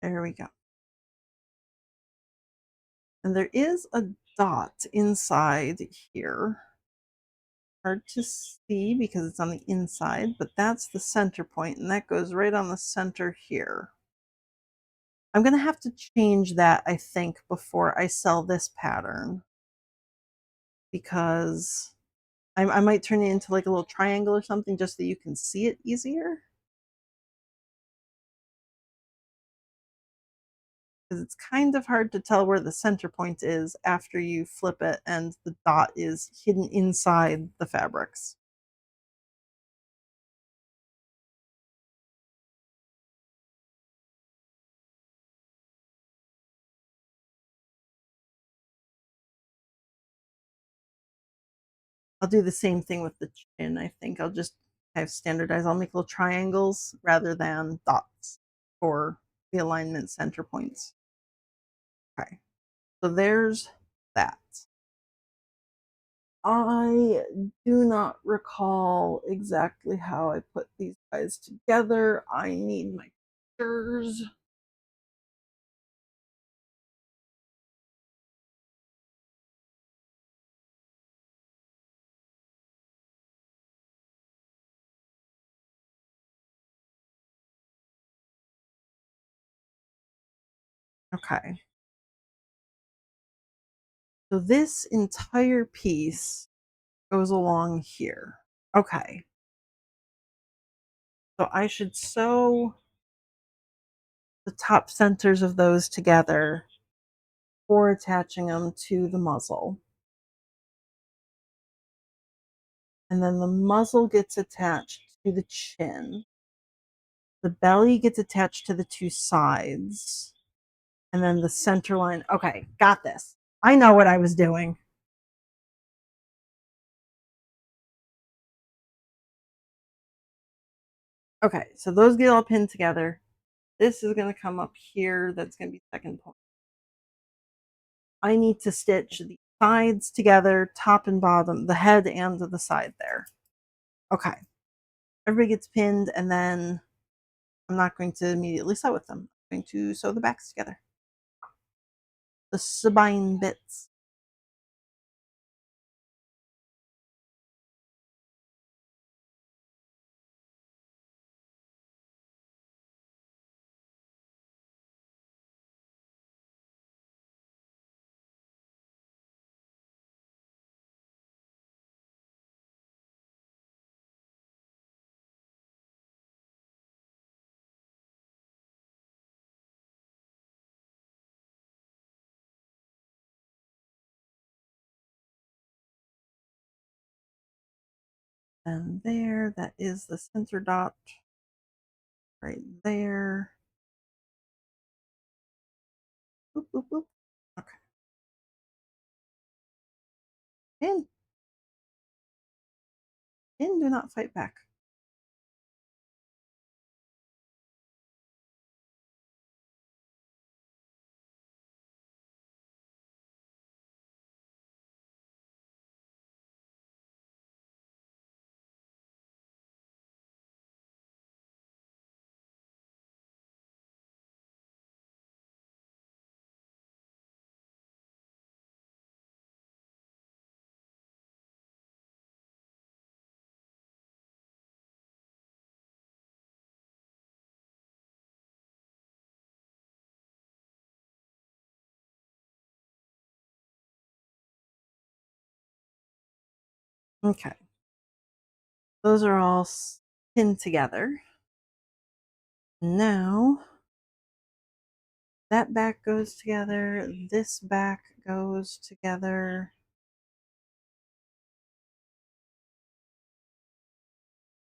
[SPEAKER 1] There we go. And there is a dot inside here. Hard to see because it's on the inside, but that's the center point, and that goes right on the center here. I'm gonna have to change that, I think, before I sell this pattern because I might turn it into like a little triangle or something just so you can see it easier. Because it's kind of hard to tell where the center point is after you flip it and the dot is hidden inside the fabrics. I'll do the same thing with the chin, I think. I'll just have standardized. I'll make little triangles rather than dots for the alignment center points. Okay, so there's that. I do not recall exactly how I put these guys together. I need my pictures. Okay. So this entire piece goes along here. Okay. So I should sew the top centers of those together for attaching them to the muzzle. And then the muzzle gets attached to the chin. The belly gets attached to the two sides. And then the center line. Okay, got this. I know what I was doing. Okay, so those get all pinned together. This is going to come up here. That's going to be second point. I need to stitch the sides together, top and bottom, the head and the side there. Okay. Everybody gets pinned, and then I'm not going to immediately sew with them. I'm going to sew the backs together. The Sabine bits. And there, that is the center dot right there. Boop, boop, boop. Okay. And do not fight back. Okay. Those are all pinned together. Now That back goes together. This back goes together.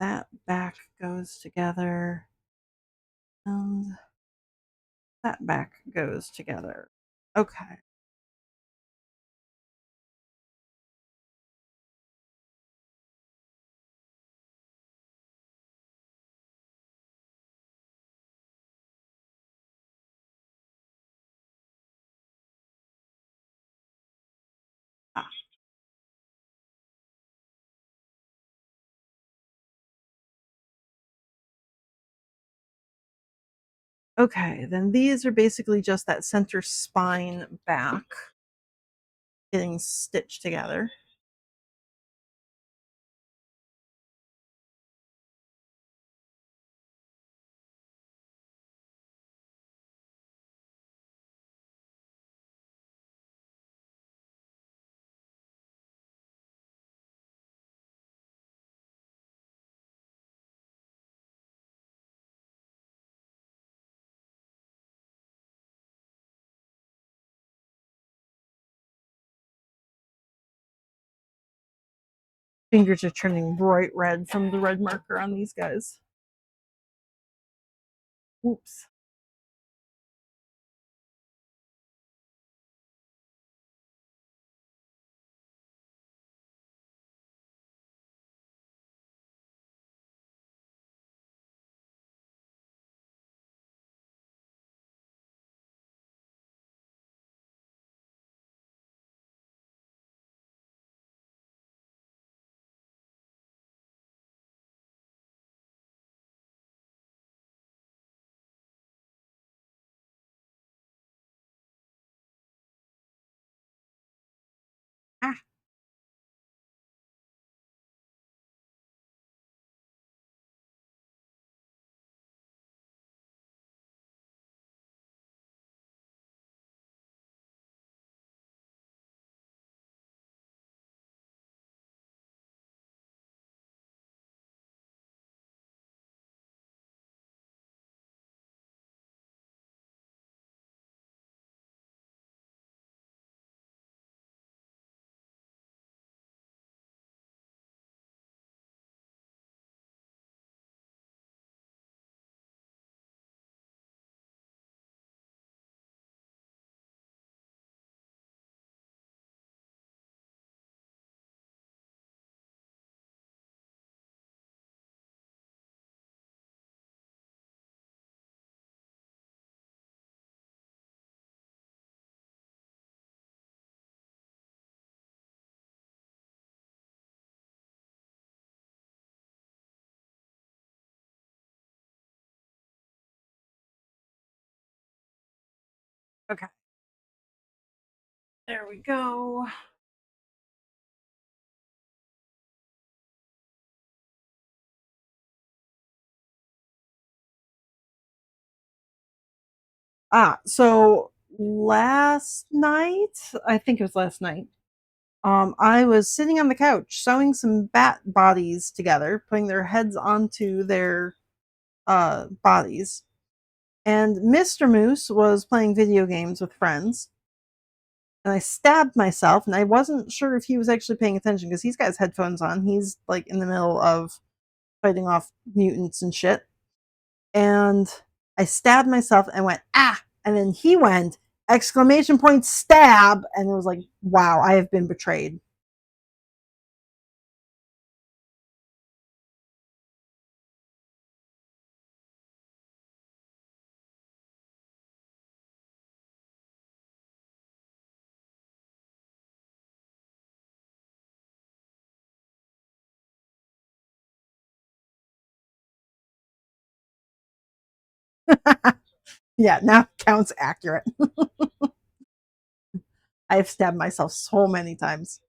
[SPEAKER 1] That back goes together. And that back goes together. Okay. Ah, okay, then these are basically just that center spine back getting stitched together. Fingers are turning bright red from the red marker on these guys. Oops. Ah, okay. There we go. So last night, I think it was last night, I was sitting on the couch sewing some bat bodies together, putting their heads onto their bodies. And Mr. Moose was playing video games with friends. And I stabbed myself, and I wasn't sure if he was actually paying attention because he's got his headphones on. He's like in the middle of fighting off mutants and shit. And I stabbed myself and went, ah! And then he went, exclamation point, stab! And it was like, wow, I have been betrayed. Yeah, now counts accurate. I've stabbed myself so many times.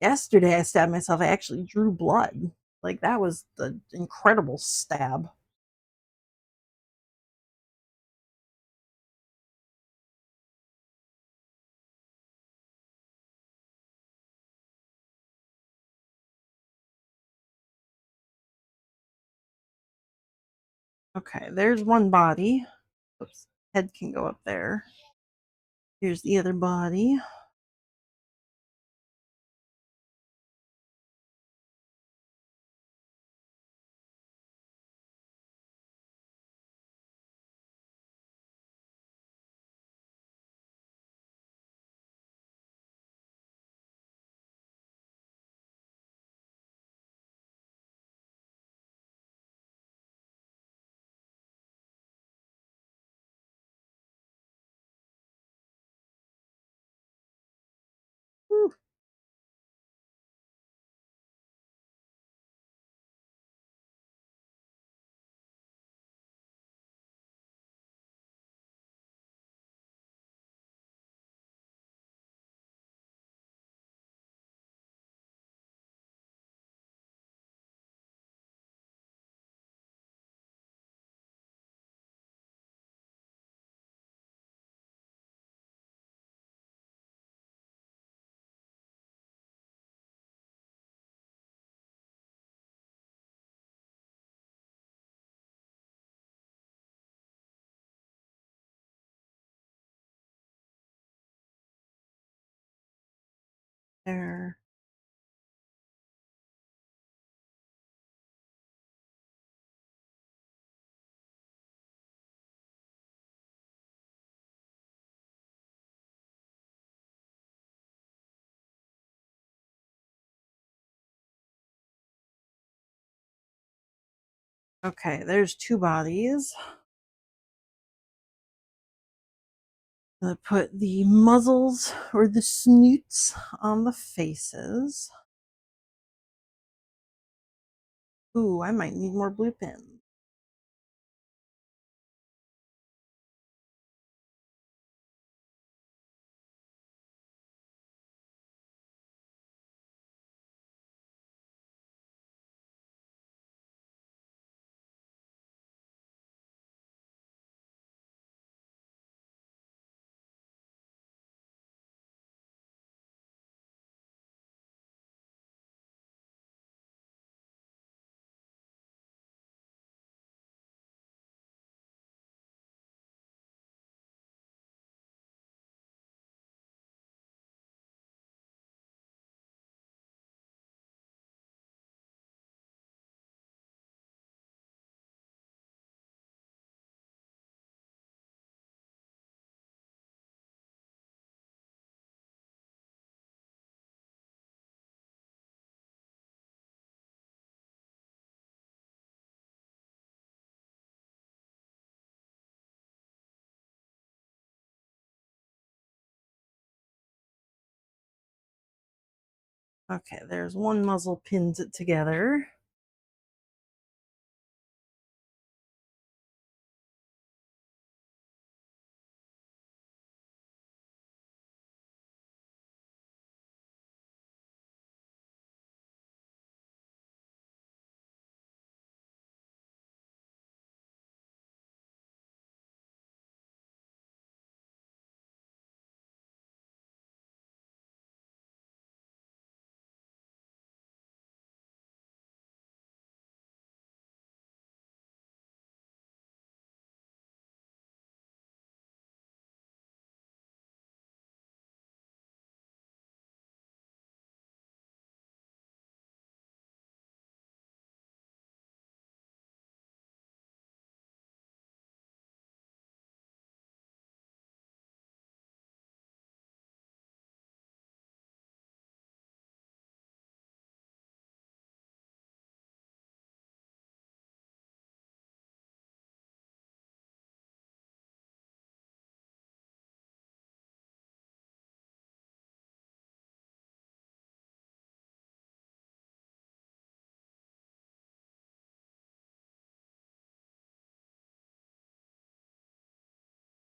[SPEAKER 1] Yesterday, I stabbed myself. I actually drew blood. Like, that was the incredible stab. Okay, there's one body. Oops, head can go up there. Here's the other body. Whew. There. Okay, there's two bodies. I'm gonna put the muzzles or the snoots on the faces. Ooh, I might need more blue pins. Okay, there's one muzzle pinned together.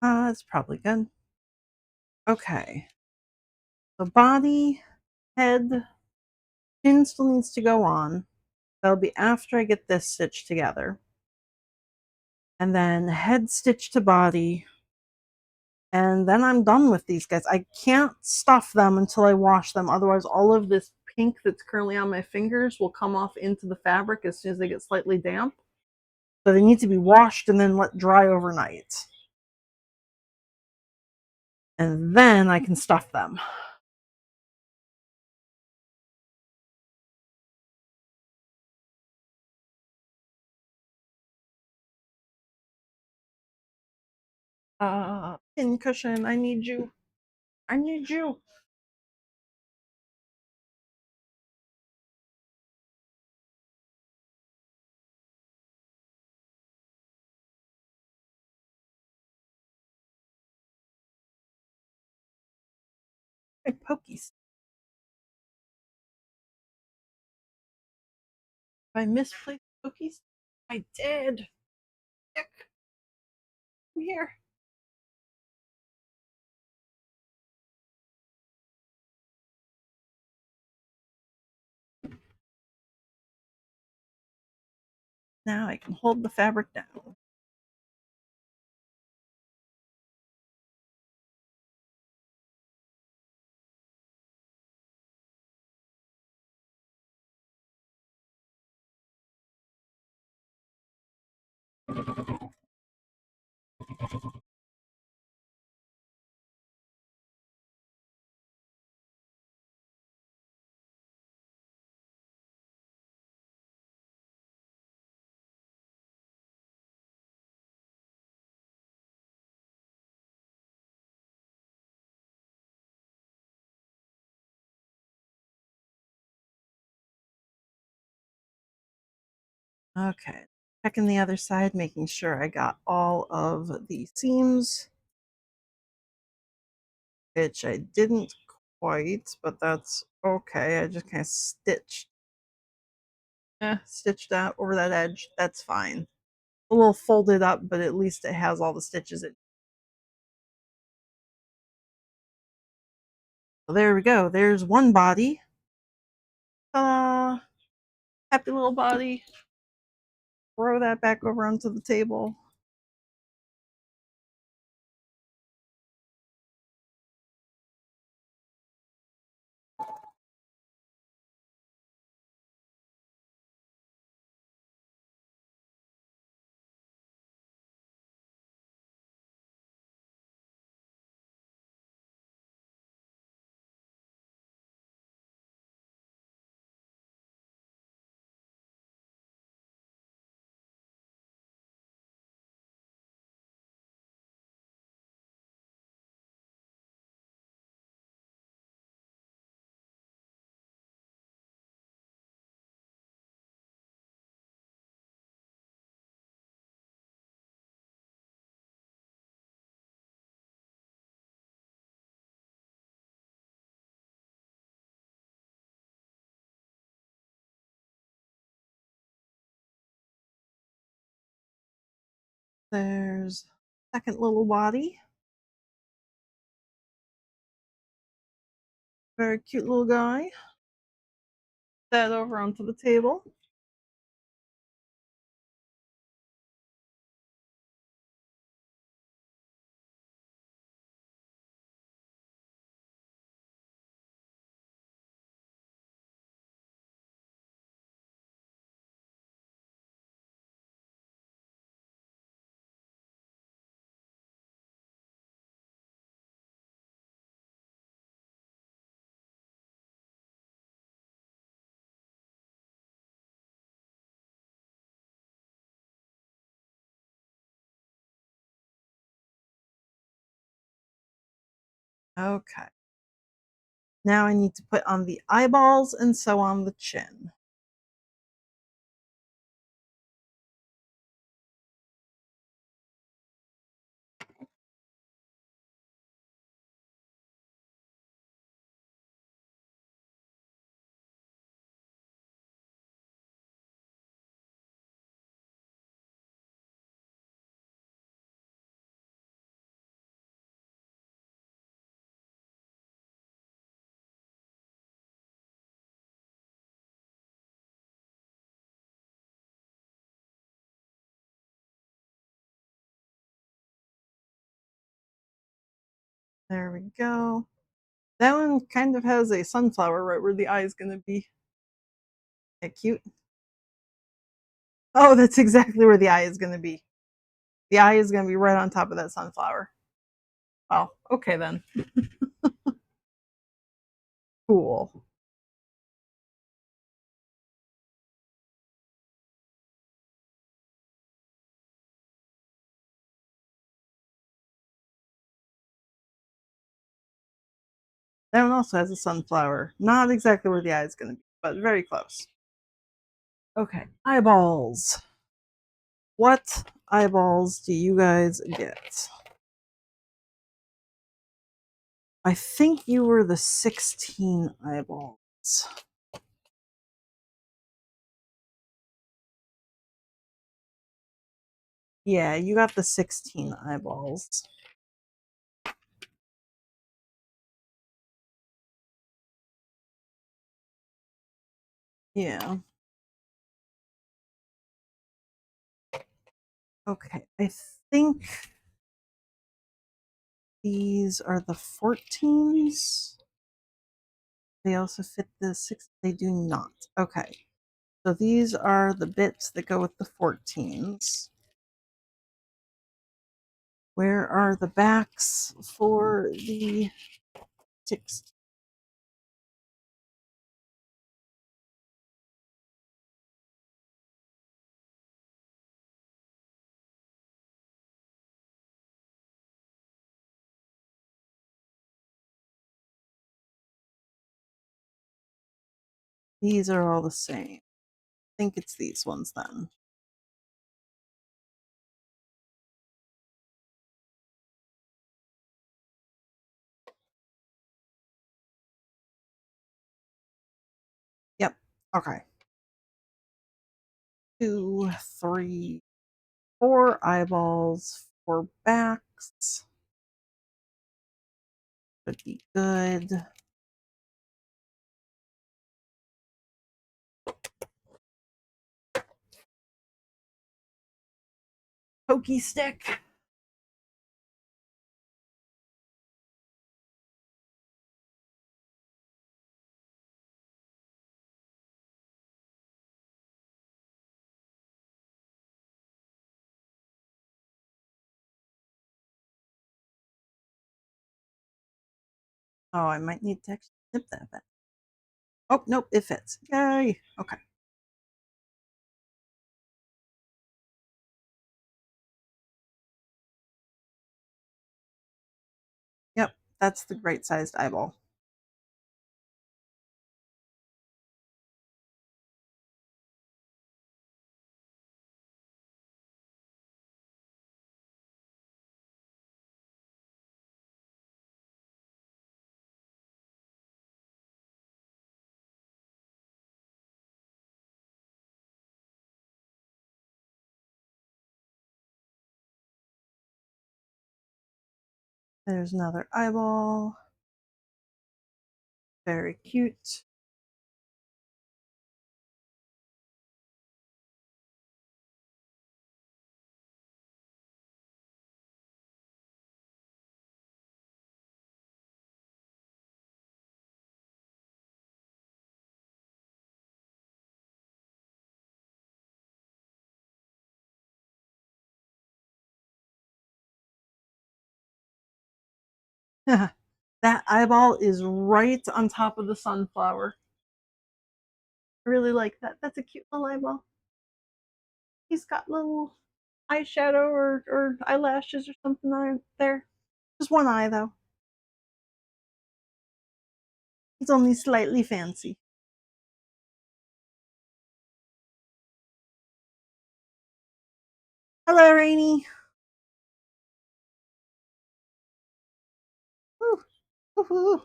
[SPEAKER 1] That's probably good. Okay. The body, head, pin still needs to go on. That'll be after I get this stitched together. And then head stitch to body. And then I'm done with these guys. I can't stuff them until I wash them. Otherwise, all of this pink that's currently on my fingers will come off into the fabric as soon as they get slightly damp. So they need to be washed and then let dry overnight. And then I can stuff them. Pin cushion, I need you. I need you. Hey, Pokies. I misplaced Pokies? I did. Come here. Now I can hold the fabric down. Okay. Checking the other side, making sure I got all of the seams, which I didn't quite, but that's okay. I just kind of stitched that over that edge. That's fine. A little folded up, but at least it has all the stitches in. So there we go. There's one body. Happy little body. Throw that back over onto the table. There's second little body. Very cute little guy. That over onto the table. Okay. Now I need to put on the eyeballs and sew on the chin. There we go. That one kind of has a sunflower right where the eye is going to be. Yeah, cute. Oh, that's exactly where the eye is gonna be. The eye is gonna be right on top of that sunflower. Oh, okay then. Cool. That one also has a sunflower. Not exactly where the eye is gonna be, but very close. Okay, eyeballs. What eyeballs do you guys get? I think you were the 16 eyeballs. Yeah, you got the 16 eyeballs. Yeah. Okay, I think these are the 14s. They also fit the 6. They do not. Okay. So these are the bits that go with the 14s. Where are the backs for the 6? These are all the same. I think it's these ones then. Yep. Okay. 2, 3, 4 eyeballs, 4 backs. Should be good. Pokey stick. Oh, I might need to actually snip that back. Oh, nope, it fits. Yay. Okay. Yep, that's the great sized eyeball. There's another eyeball. Very cute. That eyeball is right on top of the sunflower. I really like that. That's a cute little eyeball. He's got little eyeshadow or eyelashes or something there. Just one eye though. He's only slightly fancy. Hello, Rainy. Woo, woo,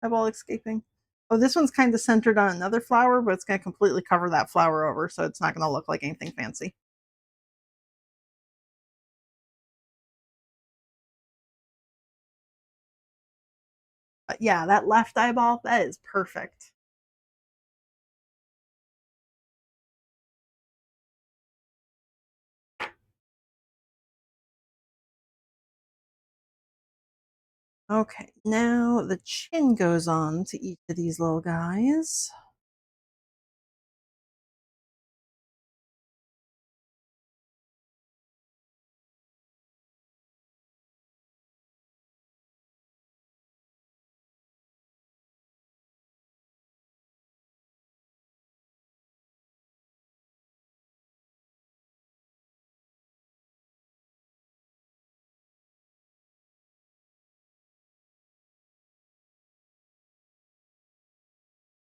[SPEAKER 1] eyeball escaping. Oh, this one's kind of centered on another flower, but it's going to completely cover that flower over, so it's not going to look like anything fancy. But yeah, that left eyeball, that is perfect. Okay, now the chin goes on to each of these little guys.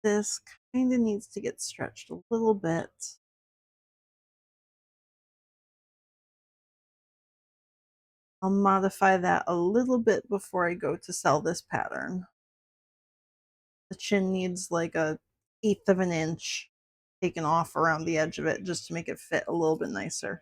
[SPEAKER 1] this kind of needs to get stretched a little bit. I'll modify that a little bit before I go to sell this pattern. The chin needs like a eighth of an inch taken off around the edge of it just to make it fit a little bit nicer.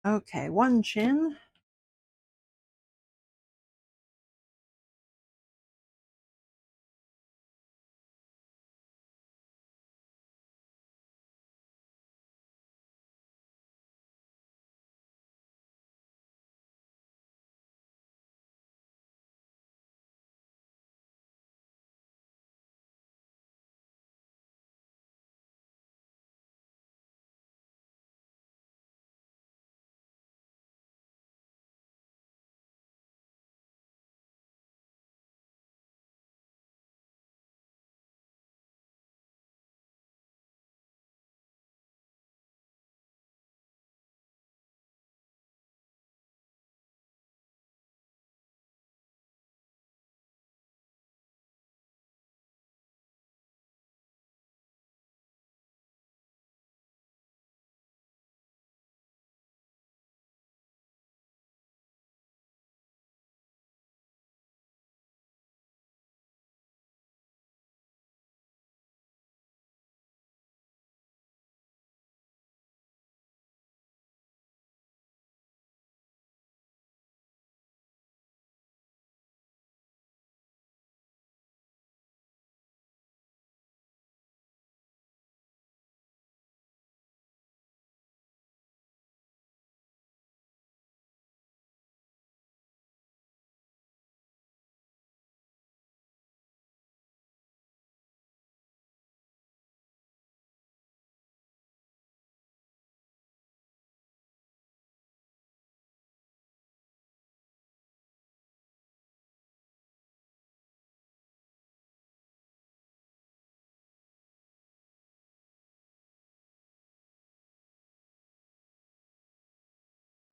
[SPEAKER 1] Okay, one chin.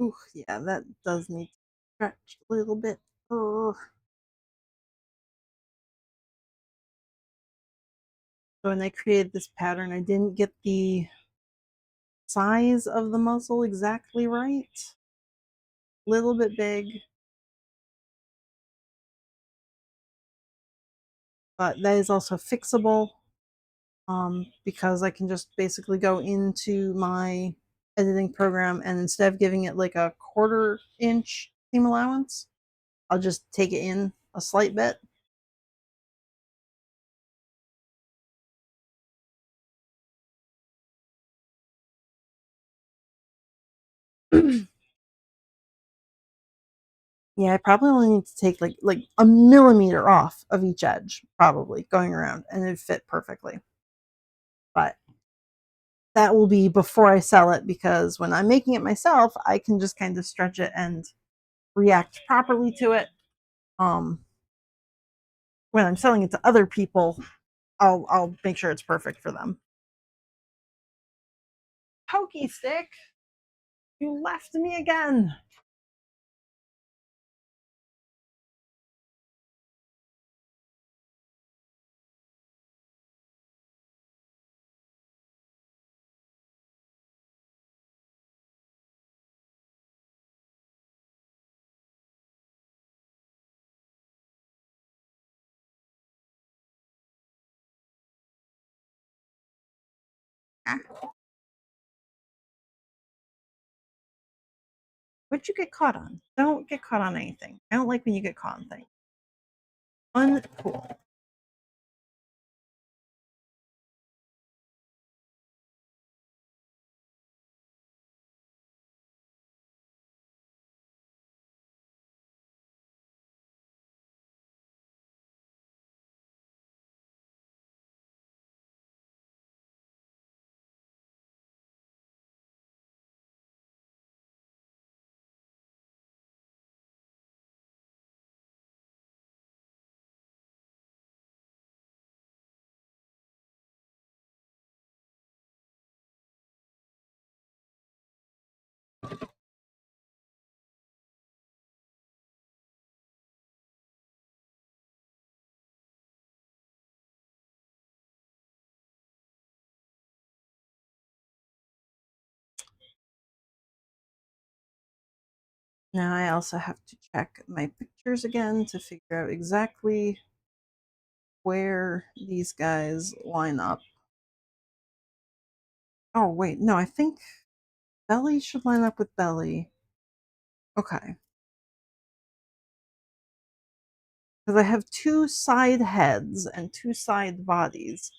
[SPEAKER 1] Ooh, yeah, that does need to stretch a little bit. Ugh. So when I created this pattern, I didn't get the size of the muzzle exactly right. Little bit big, but that is also fixable because I can just basically go into my editing program and instead of giving it like a quarter inch seam allowance, I'll just take it in a slight bit. Yeah, I probably only need to take like a millimeter off of each edge, probably going around, and it'd fit perfectly. But that will be before I sell it because when I'm making it myself, I can just kind of stretch it and react properly to it. Um, when I'm selling it to other people, I'll make sure it's perfect for them. Pokey stick, you left me again. What'd you get caught on? Don't get caught on anything. I don't like when you get caught on things. Uncool. Now I also have to check my pictures again to figure out exactly where these guys line up. Oh, wait, no, I think belly should line up with belly. Okay. Because I have two side heads and two side bodies,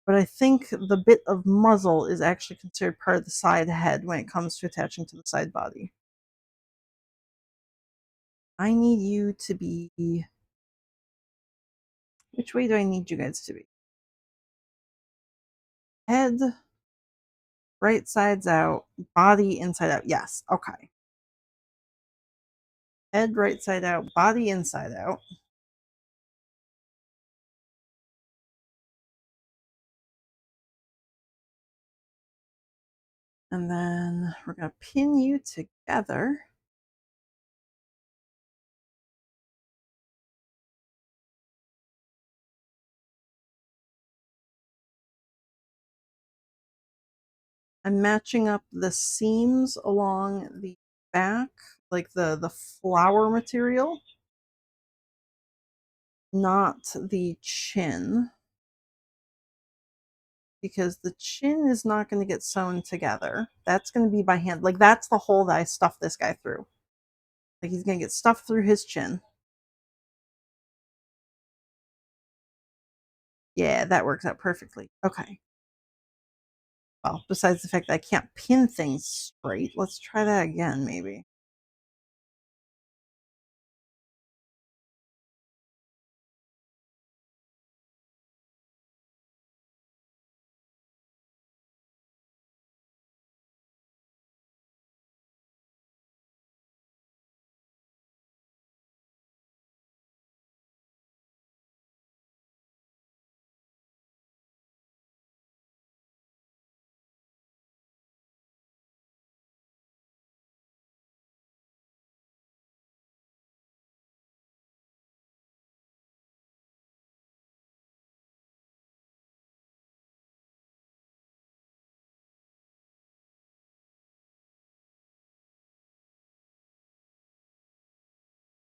[SPEAKER 1] but I think the bit of muzzle is actually considered part of the side head when it comes to attaching to the side body. I need you to be... Which way do I need you guys to be? Head, right sides out, body inside out. Yes, okay. Head right side out, body inside out. And then we're going to pin you together. I'm matching up the seams along the back, like the flower material, not the chin, because the chin is not going to get sewn together. That's going to be by hand. Like, that's the hole that I stuffed this guy through. Like, he's going to get stuffed through his chin. Yeah, that works out perfectly. Okay. Well, besides the fact that I can't pin things straight, let's try that again, maybe.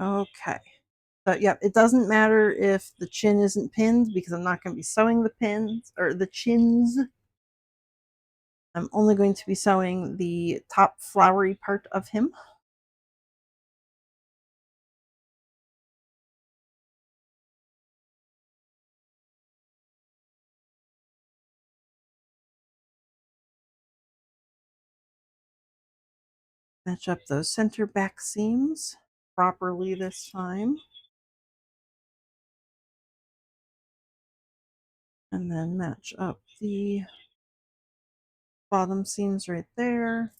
[SPEAKER 1] Okay. So, yeah, it doesn't matter if the chin isn't pinned because I'm not going to be sewing the pins or the chins. I'm only going to be sewing the top flowery part of him. Match up those center back seams properly this time. And then match up the bottom seams right there.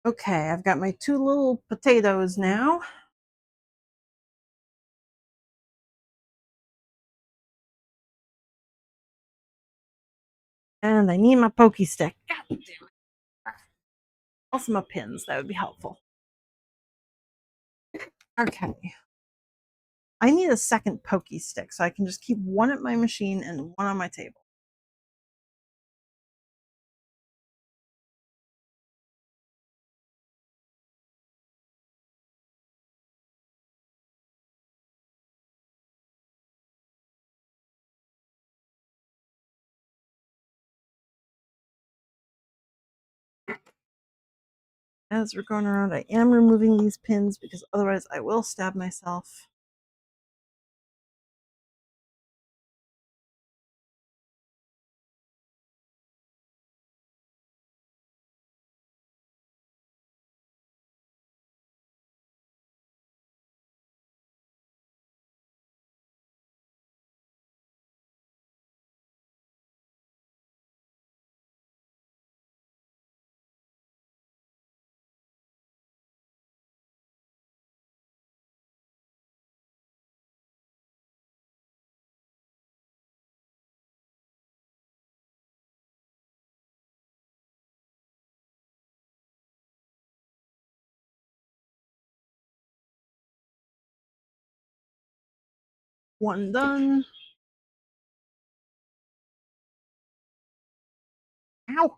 [SPEAKER 1] Okay, I've got my 2 little potatoes now. And I need my pokey stick. God damn it. Also my pins, that would be helpful. Okay. I need a second pokey stick so I can just keep one at my machine and one on my table. As we're going around, I am removing these pins because otherwise I will stab myself. One done. Ow!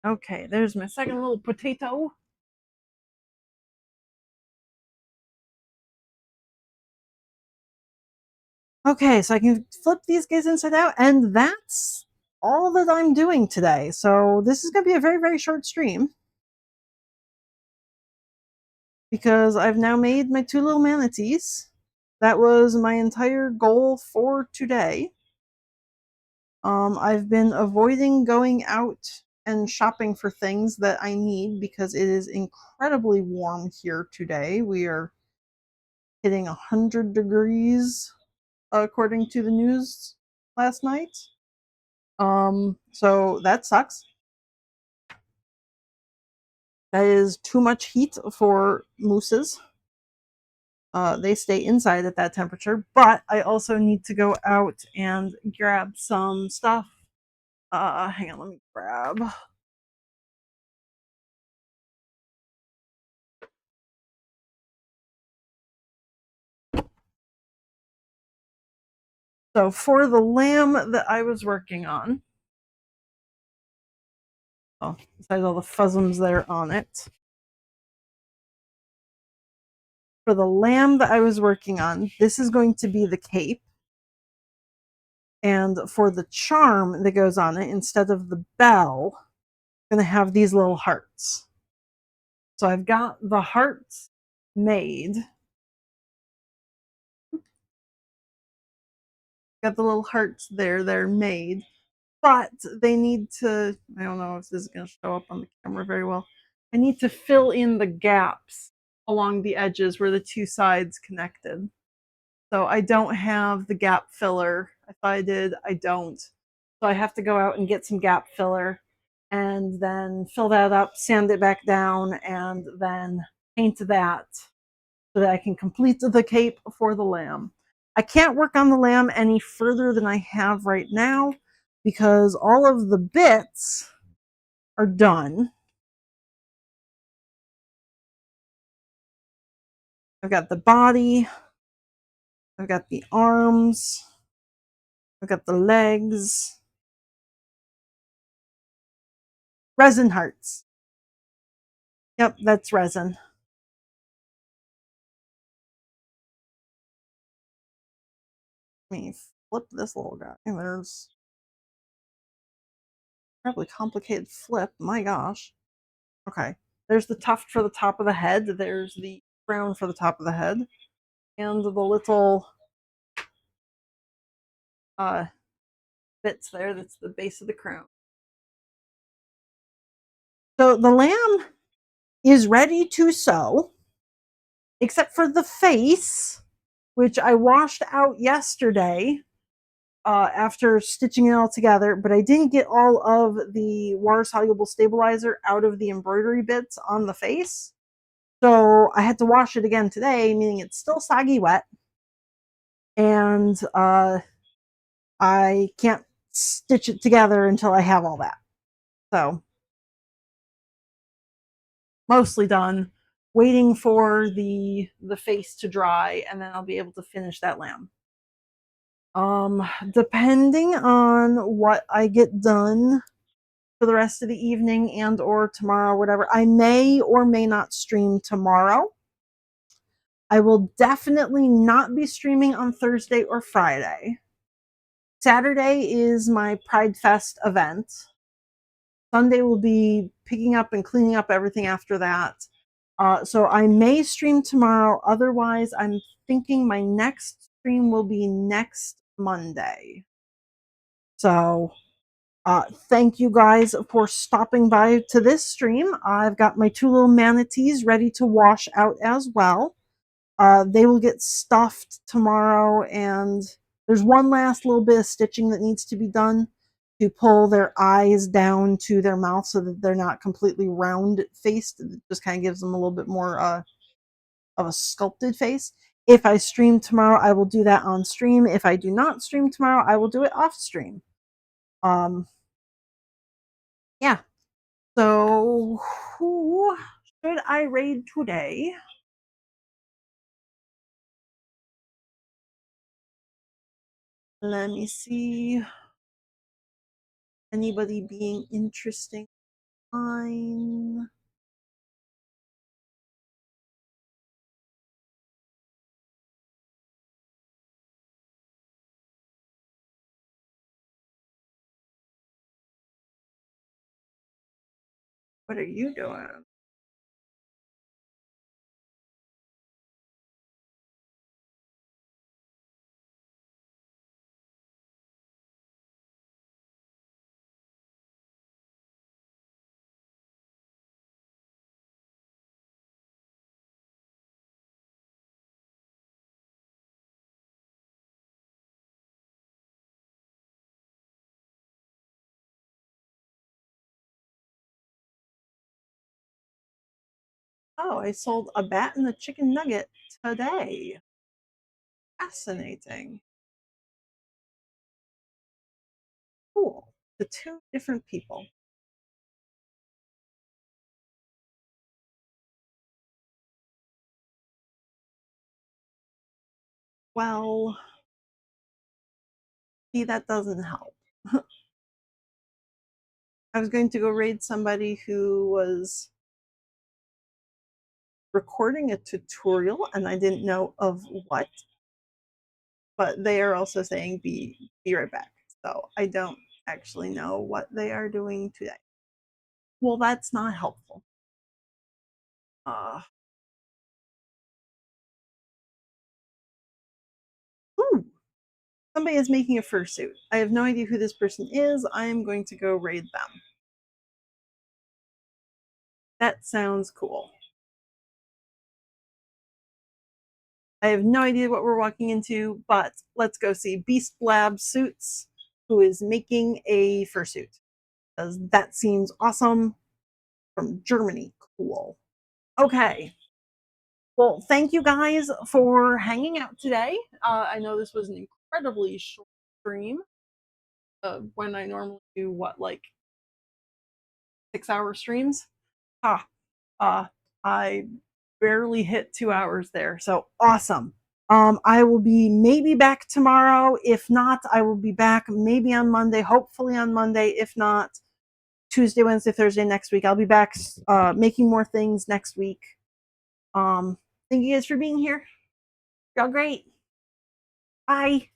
[SPEAKER 1] Okay, there's my second little potato. Okay, so I can flip these guys inside out, and that's all that I'm doing today. So this is going to be a very, very short stream because I've now made my 2 little manatees. That was my entire goal for today. I've been avoiding going out and shopping for things that I need because it is incredibly warm here today. We are hitting 100 degrees according to the news last night. So that sucks. That is too much heat for mooses. They stay inside at that temperature, but I also need to go out and grab some stuff. Hang on, let me grab. So for the lamb that I was working on, oh, besides all the fuzzums there on it, for the lamb that I was working on, this is going to be the cape. And for the charm that goes on it, instead of the bell, I'm going to have these little hearts. So I've got the hearts made. Got the little hearts there, they're made. But they need to, I don't know if this is going to show up on the camera very well. I need to fill in the gaps along the edges where the 2 sides connected. So I don't have the gap filler. I thought I did, I don't. So I have to go out and get some gap filler and then fill that up, sand it back down, and then paint that so that I can complete the cape for the lamb. I can't work on the lamb any further than I have right now because all of the bits are done. I've got the body, I've got the arms, I've got the legs, resin hearts. Yep, that's resin. Let me flip this little guy. There's probably complicated flip. My gosh. Okay. There's the tuft for the top of the head. There's the crown for the top of the head. And the little uh, bits there. That's the base of the crown. So the lamb is ready to sew, except for the face, which I washed out yesterday after stitching it all together, but I didn't get all of the water-soluble stabilizer out of the embroidery bits on the face. So I had to wash it again today, meaning it's still soggy wet. And I can't stitch it together until I have all that. So mostly done, waiting for the face to dry, and then I'll be able to finish that lamb. Depending on what I get done for the rest of the evening and or tomorrow, whatever, I may or may not stream tomorrow. I will definitely not be streaming on Thursday or Friday. Saturday is my Pride Fest event. Sunday will be picking up and cleaning up everything after that. So I may stream tomorrow. Otherwise, I'm thinking my next stream will be next Monday. So thank you guys for stopping by to this stream. I've got my two little manatees ready to wash out as well. They will get stuffed tomorrow, and there's one last little bit of stitching that needs to be done to pull their eyes down to their mouth so that they're not completely round faced. It just kind of gives them a little bit more of a sculpted face. If I stream tomorrow, I will do that on stream. If I do not stream tomorrow, I will do it off stream. Yeah. So who should I raid today? Let me see. Anybody being interesting? Fine. What are you doing? Oh, I sold a bat and a chicken nugget today. Fascinating. Cool. To two different people. Well, see, that doesn't help. I was going to go raid somebody who was recording a tutorial and I didn't know of what, but they are also saying be right back. So I don't actually know what they are doing today. Well, that's not helpful. Ooh, somebody is making a fursuit. I have no idea who this person is. I am going to go raid them. That sounds cool. I have no idea what we're walking into, but let's go see Beast Lab Suits, who is making a fursuit. Because that seems awesome. From Germany. Cool. Okay. Well, thank you guys for hanging out today. I know this was an incredibly short stream. When I normally do what, like 6 hour streams. Ah, I barely hit 2 hours there. So awesome. I will be maybe back tomorrow. If not, I will be back maybe on Monday, hopefully on Monday. If not, Tuesday, Wednesday, Thursday next week. I'll be back making more things next week. Thank you guys for being here. Y'all great. Bye.